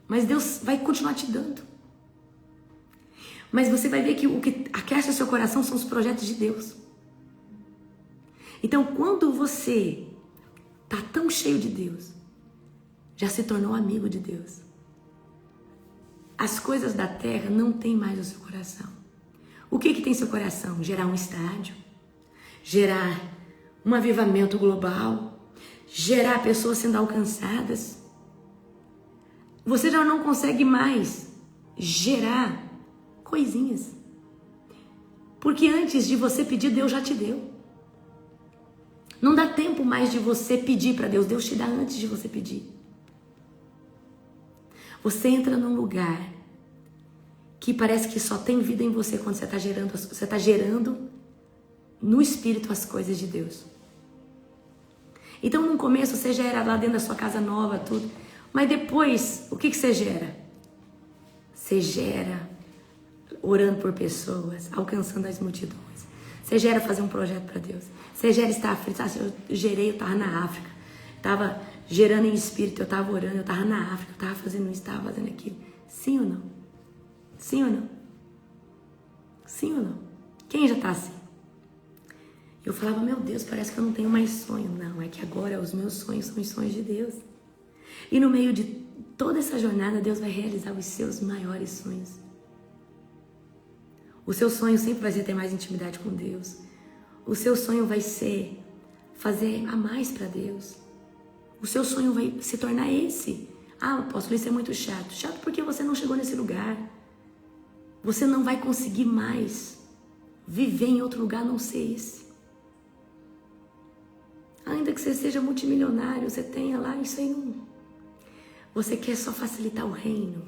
Mas Deus vai continuar te dando. Mas você vai ver que o que aquece o seu coração são os projetos de Deus. Então, quando você tá tão cheio de Deus, já se tornou amigo de Deus, as coisas da terra não tem mais o seu coração. O que tem seu coração? Gerar um estádio, gerar um avivamento global, gerar pessoas sendo alcançadas. Você já não consegue mais gerar coisinhas. Porque antes de você pedir, Deus já te deu. Não dá tempo mais de você pedir para Deus. Deus te dá antes de você pedir. Você entra num lugar que parece que só tem vida em você quando você está gerando no Espírito as coisas de Deus. Então, no começo, você gera lá dentro da sua casa nova, tudo. Mas depois, o que você gera? Você gera orando por pessoas, alcançando as multidões. Você gera fazer um projeto para Deus. Você gera estar aflito. Eu estava na África. Estava gerando em espírito, eu estava orando, eu estava na África, eu estava fazendo isso, estava fazendo aquilo. Sim ou não? Sim ou não? Sim ou não? Quem já está assim? Eu falava, meu Deus, parece que eu não tenho mais sonho. Não, é que agora os meus sonhos são os sonhos de Deus. E no meio de toda essa jornada, Deus vai realizar os seus maiores sonhos. O seu sonho sempre vai ser ter mais intimidade com Deus. O seu sonho vai ser fazer a mais para Deus. O seu sonho vai se tornar esse. Ah, apóstolo, isso é muito chato. Chato porque você não chegou nesse lugar. Você não vai conseguir mais viver em outro lugar a não ser esse. Ainda que você seja multimilionário, você tenha lá, isso aí não... Você quer só facilitar o reino.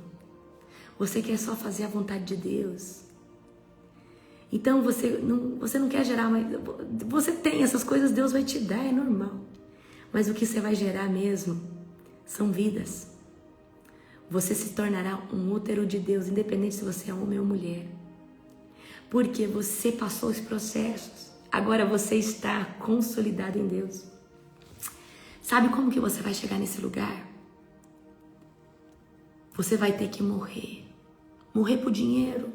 Você quer só fazer a vontade de Deus. Então você não quer gerar, mas você tem essas coisas, Deus vai te dar, é normal. Mas o que você vai gerar mesmo são vidas. Você se tornará um útero de Deus, independente se você é homem ou mulher. Porque você passou os processos. Agora você está consolidado em Deus. Sabe como que você vai chegar nesse lugar? Você vai ter que morrer. Morrer pro dinheiro.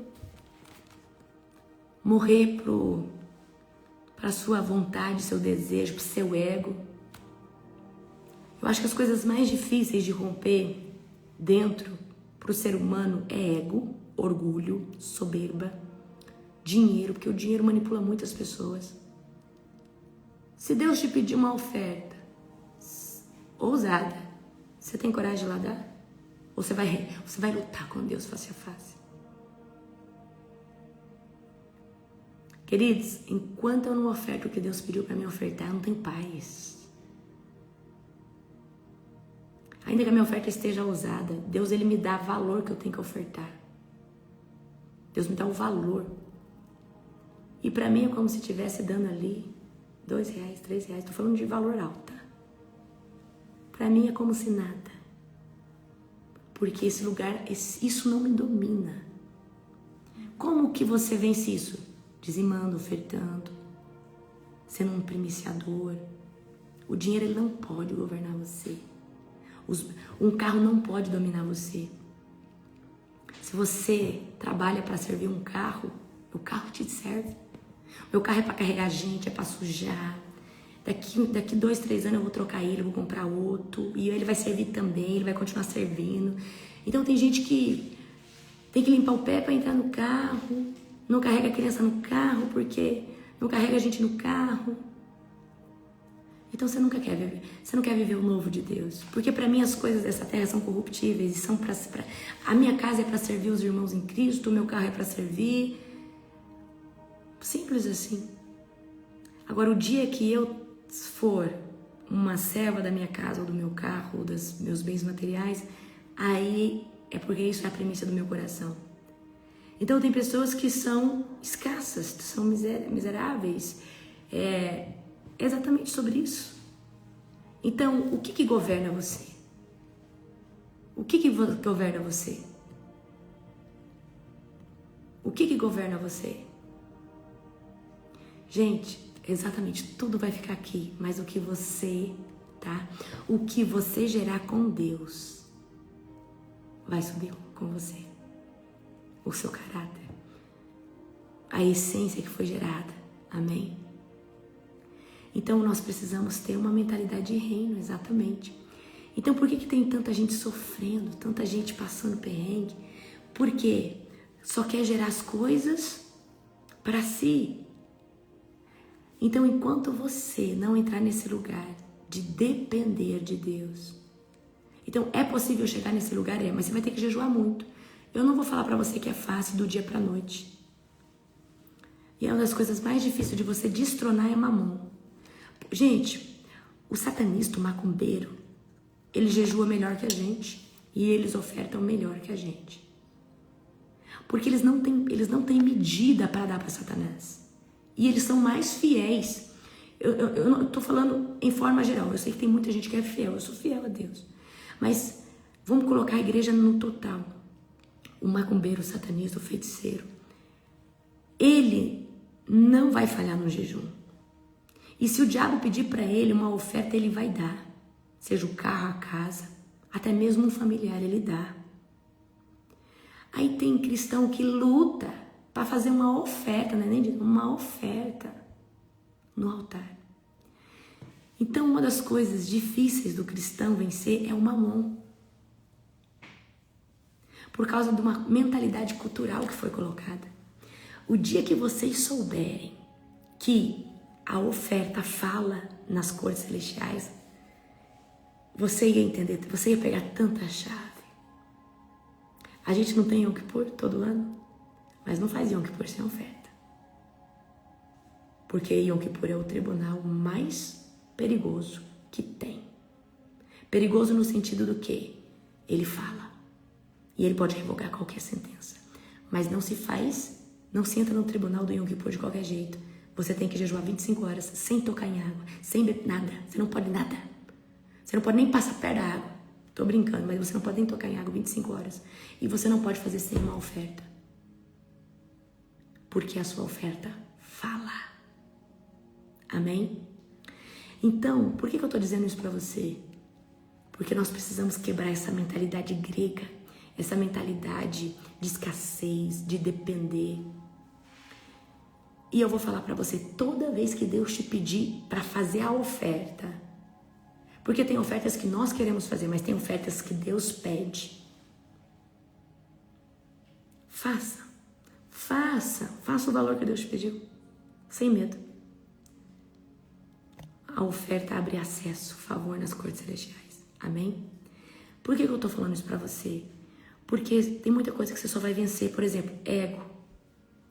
Morrer para sua vontade, seu desejo, pro seu ego. Eu acho que as coisas mais difíceis de romper dentro pro ser humano é ego, orgulho, soberba, dinheiro, porque o dinheiro manipula muitas pessoas. Se Deus te pedir uma oferta ousada, Você tem coragem de lá dar? Ou você vai lutar com Deus face a face? Queridos, enquanto eu não oferto o que Deus pediu para mim ofertar, eu não tenho paz. Ainda que a minha oferta esteja ousada, Deus ele me dá valor que eu tenho que ofertar. Deus me dá o valor. E para mim é como se estivesse dando ali R$2, R$3. Estou falando de valor alto. Para mim é como se nada. Porque esse lugar, isso não me domina. Como que você vence isso? Dizimando, ofertando, sendo um primiciador. O dinheiro ele não pode governar você. Um carro não pode dominar você. Se você trabalha para servir um carro, o carro te serve. Meu carro é para carregar gente, é para sujar. Daqui 2, 3 anos eu vou trocar ele, vou comprar outro. E ele vai servir também, ele vai continuar servindo. Então tem gente que tem que limpar o pé para entrar no carro. Não carrega a criança no carro porque não carrega a gente no carro. Então você nunca quer viver. Você não quer viver o novo de Deus. Porque para mim as coisas dessa terra são corruptíveis. E são a minha casa é para servir os irmãos em Cristo. O meu carro é para servir. Simples assim. Agora o dia que eu for uma serva da minha casa ou do meu carro ou dos meus bens materiais, aí é porque isso é a premissa do meu coração. Então tem pessoas que são escassas, são miseráveis. É exatamente sobre isso. Então, o que governa você? O que governa você? O que governa você? Gente, exatamente, tudo vai ficar aqui, mas o que você, tá? O que você gerar com Deus vai subir com você. O seu caráter. A essência que foi gerada. Amém? Então nós precisamos ter uma mentalidade de reino, exatamente. Então por que tem tanta gente sofrendo, tanta gente passando perrengue? Porque só quer gerar as coisas para si. Então enquanto você não entrar nesse lugar de depender de Deus, então é possível chegar nesse lugar, mas você vai ter que jejuar muito. Eu não vou falar para você que é fácil do dia para a noite. E é uma das coisas mais difíceis de você destronar é Mamon. Gente, o satanista, o macumbeiro, ele jejua melhor que a gente e eles ofertam melhor que a gente. Porque eles não têm medida para dar para Satanás. E eles são mais fiéis. Eu não estou falando em forma geral. Eu sei que tem muita gente que é fiel. Eu sou fiel a Deus. Mas vamos colocar a igreja no total. O macumbeiro, o satanista, o feiticeiro. Ele não vai falhar no jejum. E se o diabo pedir para ele uma oferta, ele vai dar. Seja o carro, a casa, até mesmo um familiar, ele dá. Aí tem cristão que luta para fazer uma oferta, não é nem disso, uma oferta no altar. Então, uma das coisas difíceis do cristão vencer é o mamon. Por causa de uma mentalidade cultural que foi colocada. O dia que vocês souberem que a oferta fala nas cores celestiais, você ia entender, você ia pegar tanta chave. A gente não tem Yom Kippur todo ano, mas não faz Yom Kippur sem oferta. Porque Yom Kippur é o tribunal mais perigoso que tem. Perigoso no sentido do quê? Ele fala. E ele pode revogar qualquer sentença. Mas não se entra no tribunal do Yom Kippur de qualquer jeito. Você tem que jejuar 25 horas sem tocar em água, sem beber nada. Você não pode nada. Você não pode nem passar perto da água. Tô brincando, mas você não pode nem tocar em água 25 horas. E você não pode fazer sem uma oferta. Porque a sua oferta fala. Amém? Então, por que eu tô dizendo isso para você? Porque nós precisamos quebrar essa mentalidade grega. Essa mentalidade de escassez, de depender. E eu vou falar para você, toda vez que Deus te pedir para fazer a oferta, porque tem ofertas que nós queremos fazer, mas tem ofertas que Deus pede. Faça o valor que Deus te pediu, sem medo. A oferta abre acesso, favor nas cortes celestiais. Amém? Por que eu tô falando isso pra você? Porque tem muita coisa que você só vai vencer. Por exemplo, ego,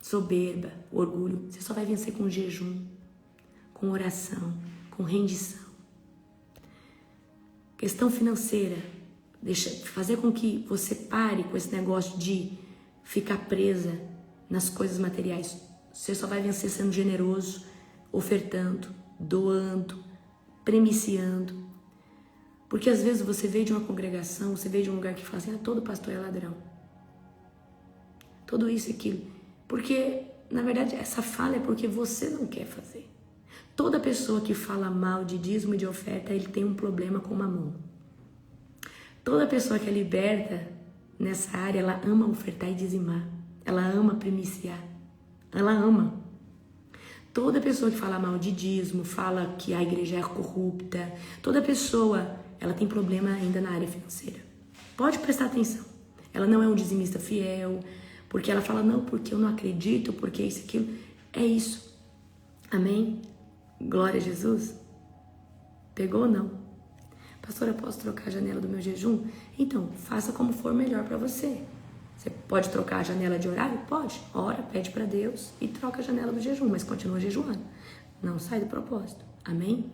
soberba, orgulho. Você só vai vencer com jejum, com oração, com rendição. Questão financeira. Fazer com que você pare com esse negócio de ficar presa nas coisas materiais. Você só vai vencer sendo generoso, ofertando, doando, premiciando. Porque às vezes você veio de uma congregação, você veio de um lugar que fala assim, todo pastor é ladrão. Tudo isso e aquilo. Porque, na verdade, essa fala é porque você não quer fazer. Toda pessoa que fala mal de dízimo e de oferta, ele tem um problema com mamão. Toda pessoa que é liberta nessa área, ela ama ofertar e dizimar. Ela ama primiciar. Ela ama. Toda pessoa que fala mal de dízimo, fala que a igreja é corrupta, toda pessoa, ela tem problema ainda na área financeira. Pode prestar atenção. Ela não é um dizimista fiel, porque ela fala, não, porque eu não acredito, porque isso, aquilo. É isso. Amém? Glória a Jesus. Pegou ou não? Pastora, posso trocar a janela do meu jejum? Então, faça como for melhor para você. Você pode trocar a janela de horário? Pode. Ora, pede para Deus e troca a janela do jejum, mas continua jejuando. Não sai do propósito. Amém?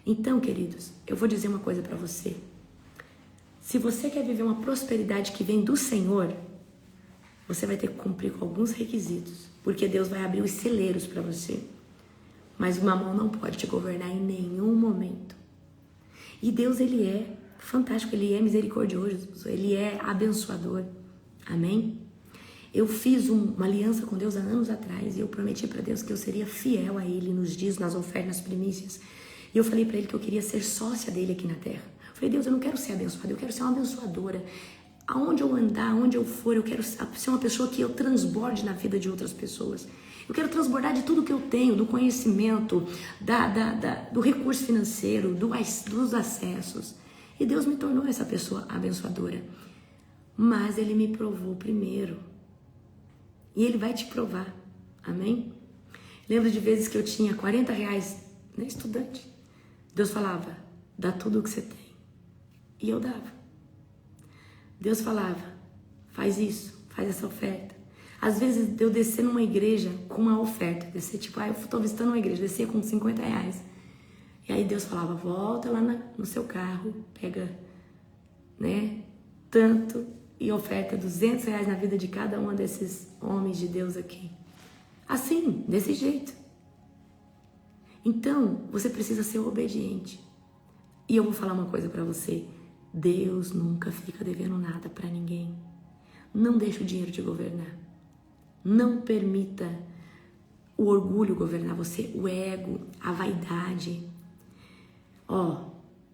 Então, queridos, eu vou dizer uma coisa para você. Se você quer viver uma prosperidade que vem do Senhor, você vai ter que cumprir com alguns requisitos, porque Deus vai abrir os celeiros para você. Mas o mamão não pode te governar em nenhum momento. E Deus, ele é fantástico, ele é misericordioso, ele é abençoador. Amém? Eu fiz uma aliança com Deus há anos atrás e eu prometi para Deus que eu seria fiel a Ele nos dízimos, nas ofertas, nas primícias. E eu falei para Ele que eu queria ser sócia dele aqui na terra. Eu falei, Deus, eu não quero ser abençoada, eu quero ser uma abençoadora. Aonde eu andar, aonde eu for, eu quero ser uma pessoa que eu transborde na vida de outras pessoas. Eu quero transbordar de tudo que eu tenho, do conhecimento, do recurso financeiro, dos acessos. E Deus me tornou essa pessoa abençoadora. Mas Ele me provou primeiro. E Ele vai te provar. Amém? Lembro de vezes que eu tinha R$40, né, estudante. Deus falava, dá tudo o que você tem. E eu dava. Deus falava, faz isso, faz essa oferta. Às vezes eu descer numa igreja com uma oferta, descer tipo, eu tô visitando uma igreja, descer com R$50. E aí Deus falava, volta lá no seu carro, pega, né, tanto e oferta R$200 na vida de cada um desses homens de Deus aqui. Assim, desse jeito. Então, você precisa ser obediente. E eu vou falar uma coisa pra você. Deus nunca fica devendo nada pra ninguém. Não deixe o dinheiro te governar. Não permita o orgulho governar você, o ego, a vaidade.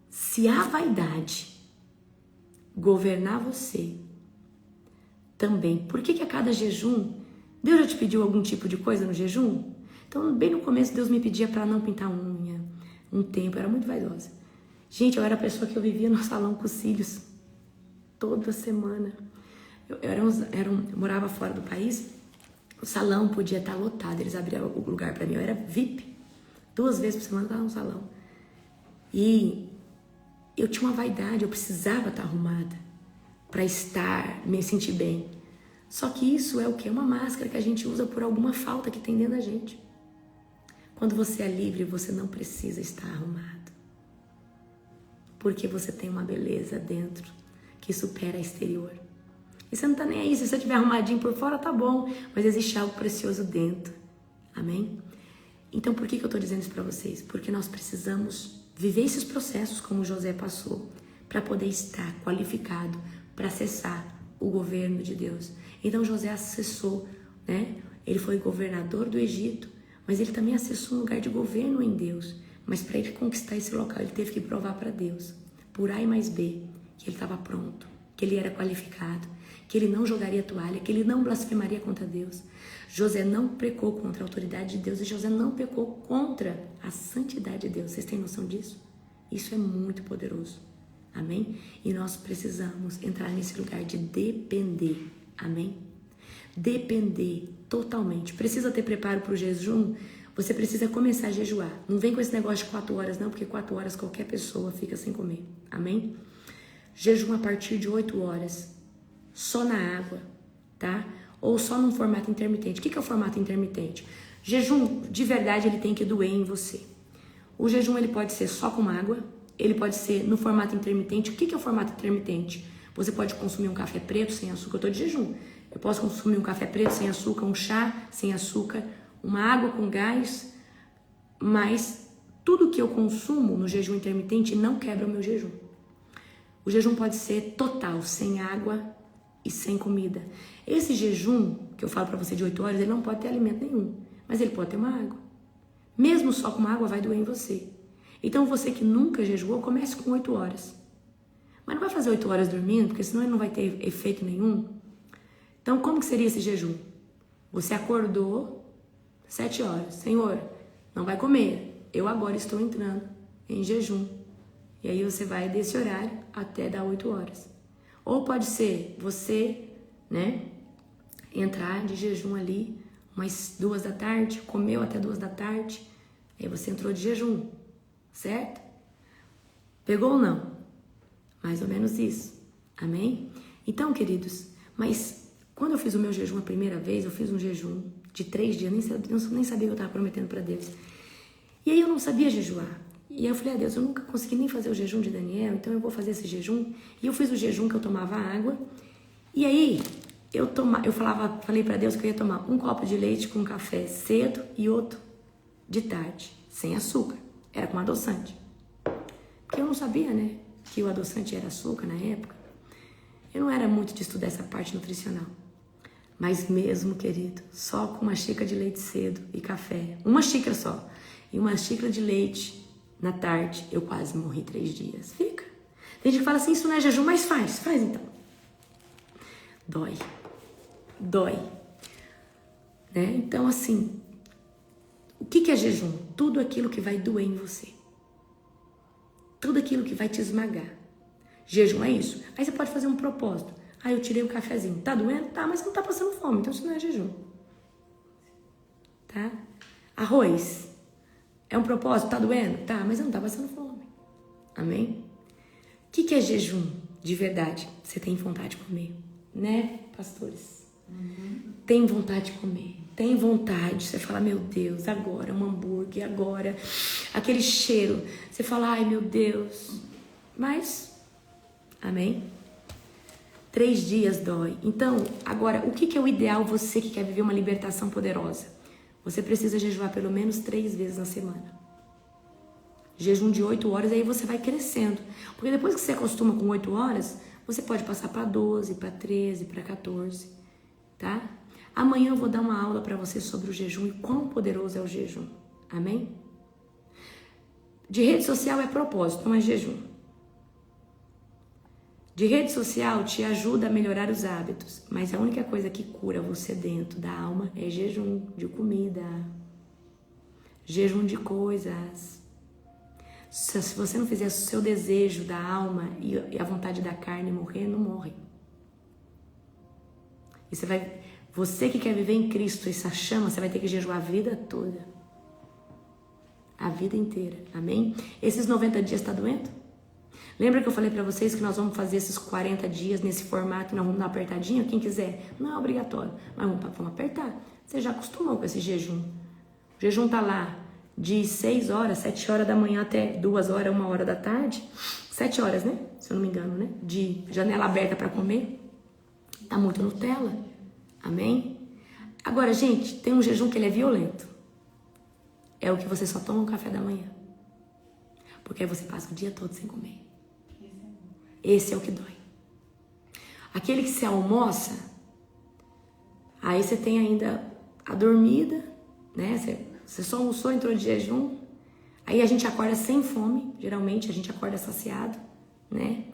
Se a vaidade governar você também, por que a cada jejum, Deus já te pediu algum tipo de coisa no jejum? Então, bem no começo, Deus me pedia para não pintar unha, um tempo, eu era muito vaidosa. Gente, eu era a pessoa que eu vivia no salão com cílios, toda semana. Eu morava fora do país, o salão podia estar lotado, eles abriam o lugar para mim, eu era VIP, 2 vezes por semana eu estava no salão. E eu tinha uma vaidade, eu precisava estar arrumada para me sentir bem. Só que isso é o quê? Uma máscara que a gente usa por alguma falta que tem dentro da gente. Quando você é livre, você não precisa estar arrumado. Porque você tem uma beleza dentro que supera a exterior. E você não tá nem aí, se você estiver arrumadinho por fora, tá bom, mas existe algo precioso dentro. Amém? Então, por que eu tô dizendo isso para vocês? Porque nós precisamos viver esses processos como José passou, para poder estar qualificado para acessar o governo de Deus. Então José acessou, né? Ele foi governador do Egito, mas ele também acessou um lugar de governo em Deus. Mas para ele conquistar esse local, ele teve que provar para Deus, por A e mais B, que ele estava pronto, que ele era qualificado, que ele não jogaria toalha, que ele não blasfemaria contra Deus. José não pecou contra a autoridade de Deus e José não pecou contra a santidade de Deus. Vocês têm noção disso? Isso é muito poderoso. Amém? E nós precisamos entrar nesse lugar de depender. Amém? Depender totalmente. Precisa ter preparo para o jejum? Você precisa começar a jejuar. Não vem com esse negócio de 4 horas não, porque 4 horas qualquer pessoa fica sem comer. Amém? jejum a partir de 8 horas, só na água, tá? Ou só num formato intermitente. O que é o formato intermitente? Jejum, de verdade, ele tem que doer em você. O jejum, ele pode ser só com água, ele pode ser no formato intermitente. O que é o formato intermitente? Você pode consumir um café preto sem açúcar, eu tô de jejum. Eu posso consumir um café preto sem açúcar, um chá sem açúcar, uma água com gás, mas tudo que eu consumo no jejum intermitente não quebra o meu jejum. O jejum pode ser total, sem água e sem comida. Esse jejum, que eu falo pra você de 8 horas, ele não pode ter alimento nenhum, mas ele pode ter uma água. Mesmo só com uma água vai doer em você. Então você que nunca jejuou, comece com 8 horas. Mas não vai fazer 8 horas dormindo, porque senão ele não vai ter efeito nenhum. Então como que seria esse jejum? Você acordou 7 horas. Senhor, não vai comer. Eu agora estou entrando em jejum. E aí você vai desse horário até dar 8 horas. Ou pode ser você, né, entrar de jejum ali umas 2 da tarde, comeu até 2 da tarde, aí você entrou de jejum, certo? Pegou ou não? Mais ou menos isso, amém? Então, queridos, mas quando eu fiz o meu jejum a primeira vez, eu fiz um jejum de 3 dias, nem sabia o que eu estava prometendo para Deus. E aí eu não sabia jejuar. E aí eu falei, Deus, eu nunca consegui nem fazer o jejum de Daniel, então eu vou fazer esse jejum. E eu fiz o jejum que eu tomava água. E aí falei para Deus que eu ia tomar um copo de leite com café cedo e outro de tarde, sem açúcar. Era com adoçante. Porque eu não sabia, né, que o adoçante era açúcar na época. Eu não era muito de estudar essa parte nutricional. Mas mesmo, querido, só com uma xícara de leite cedo e café, uma xícara só, e uma xícara de leite na tarde, eu quase morri 3 dias. Fica. Tem gente que fala assim, isso não é jejum, mas faz então. Dói. Né? Então, assim, o que é jejum? Tudo aquilo que vai doer em você. Tudo aquilo que vai te esmagar. Jejum é isso. Aí você pode fazer um propósito. Eu tirei um cafezinho. Tá doendo? Tá, mas não tá passando fome, então isso não é jejum. Tá? Arroz. É um propósito? Tá doendo? Tá, mas não tá passando fome. Amém? O que é jejum de verdade? Você tem vontade de comer, né, pastores? Tem vontade de comer. Tem vontade. Você fala, meu Deus, agora um hambúrguer, agora aquele cheiro. Você fala, ai meu Deus. Mas, amém? 3 dias dói. Então, agora, o que é o ideal você que quer viver uma libertação poderosa? Você precisa jejuar pelo menos 3 vezes na semana. Jejum de 8 horas, aí você vai crescendo. Porque depois que você acostuma com 8 horas, você pode passar para 12, para 13, para 14, tá? Amanhã eu vou dar uma aula para você sobre o jejum e quão poderoso é o jejum. Amém? De rede social é propósito, não é jejum. De rede social te ajuda a melhorar os hábitos, mas a única coisa que cura você dentro da alma é jejum de comida, jejum de coisas. Se você não fizer o seu desejo da alma e a vontade da carne morrer, não morre. E você que quer viver em Cristo, essa chama, você vai ter que jejuar a vida toda. A vida inteira, amém? Esses 90 dias tá doendo? Lembra que eu falei pra vocês que nós vamos fazer esses 40 dias nesse formato e nós vamos dar uma apertadinha? Quem quiser, não é obrigatório, mas vamos apertar. Você já acostumou com esse jejum. O jejum tá lá de 6 horas, 7 horas da manhã até 2 horas, 1 hora da tarde. 7 horas, né? Se eu não me engano, né? De janela aberta pra comer. Tá muito Nutella. Amém? Agora, gente, tem um jejum que ele é violento. É o que você só toma um café da manhã. Porque aí você passa o dia todo sem comer. Esse é o que dói. Aquele que se almoça, aí você tem ainda a dormida, né? Você só almoçou, entrou de jejum. Aí a gente acorda sem fome, geralmente a gente acorda saciado, né?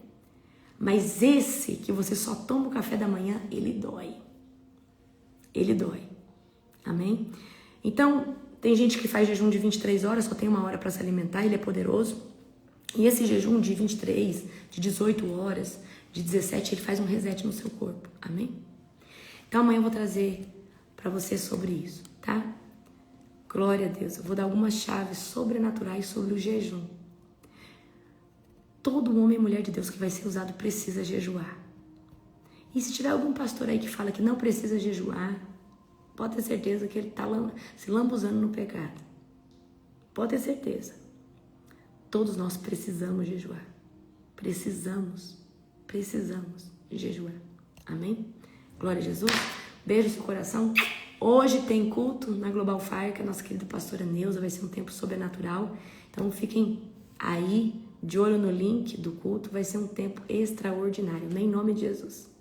Mas esse que você só toma o café da manhã, ele dói. Ele dói. Amém? Então, tem gente que faz jejum de 23 horas, só tem 1 hora para se alimentar, ele é poderoso. E esse jejum de 23, de 18 horas, de 17, ele faz um reset no seu corpo. Amém? Então amanhã eu vou trazer para você sobre isso, tá? Glória a Deus. Eu vou dar algumas chaves sobrenaturais sobre o jejum. todo homem e mulher de Deus que vai ser usado precisa jejuar. E se tiver algum pastor aí que fala que não precisa jejuar, pode ter certeza que ele está se lambuzando no pecado. Pode ter certeza. Todos nós precisamos jejuar. Precisamos jejuar. Amém? Glória a Jesus. Beijo no seu coração. Hoje tem culto na Global Fire, que a nossa querida pastora Neuza, vai ser um tempo sobrenatural. Então fiquem aí, de olho no link do culto, vai ser um tempo extraordinário. Amém? Em nome de Jesus.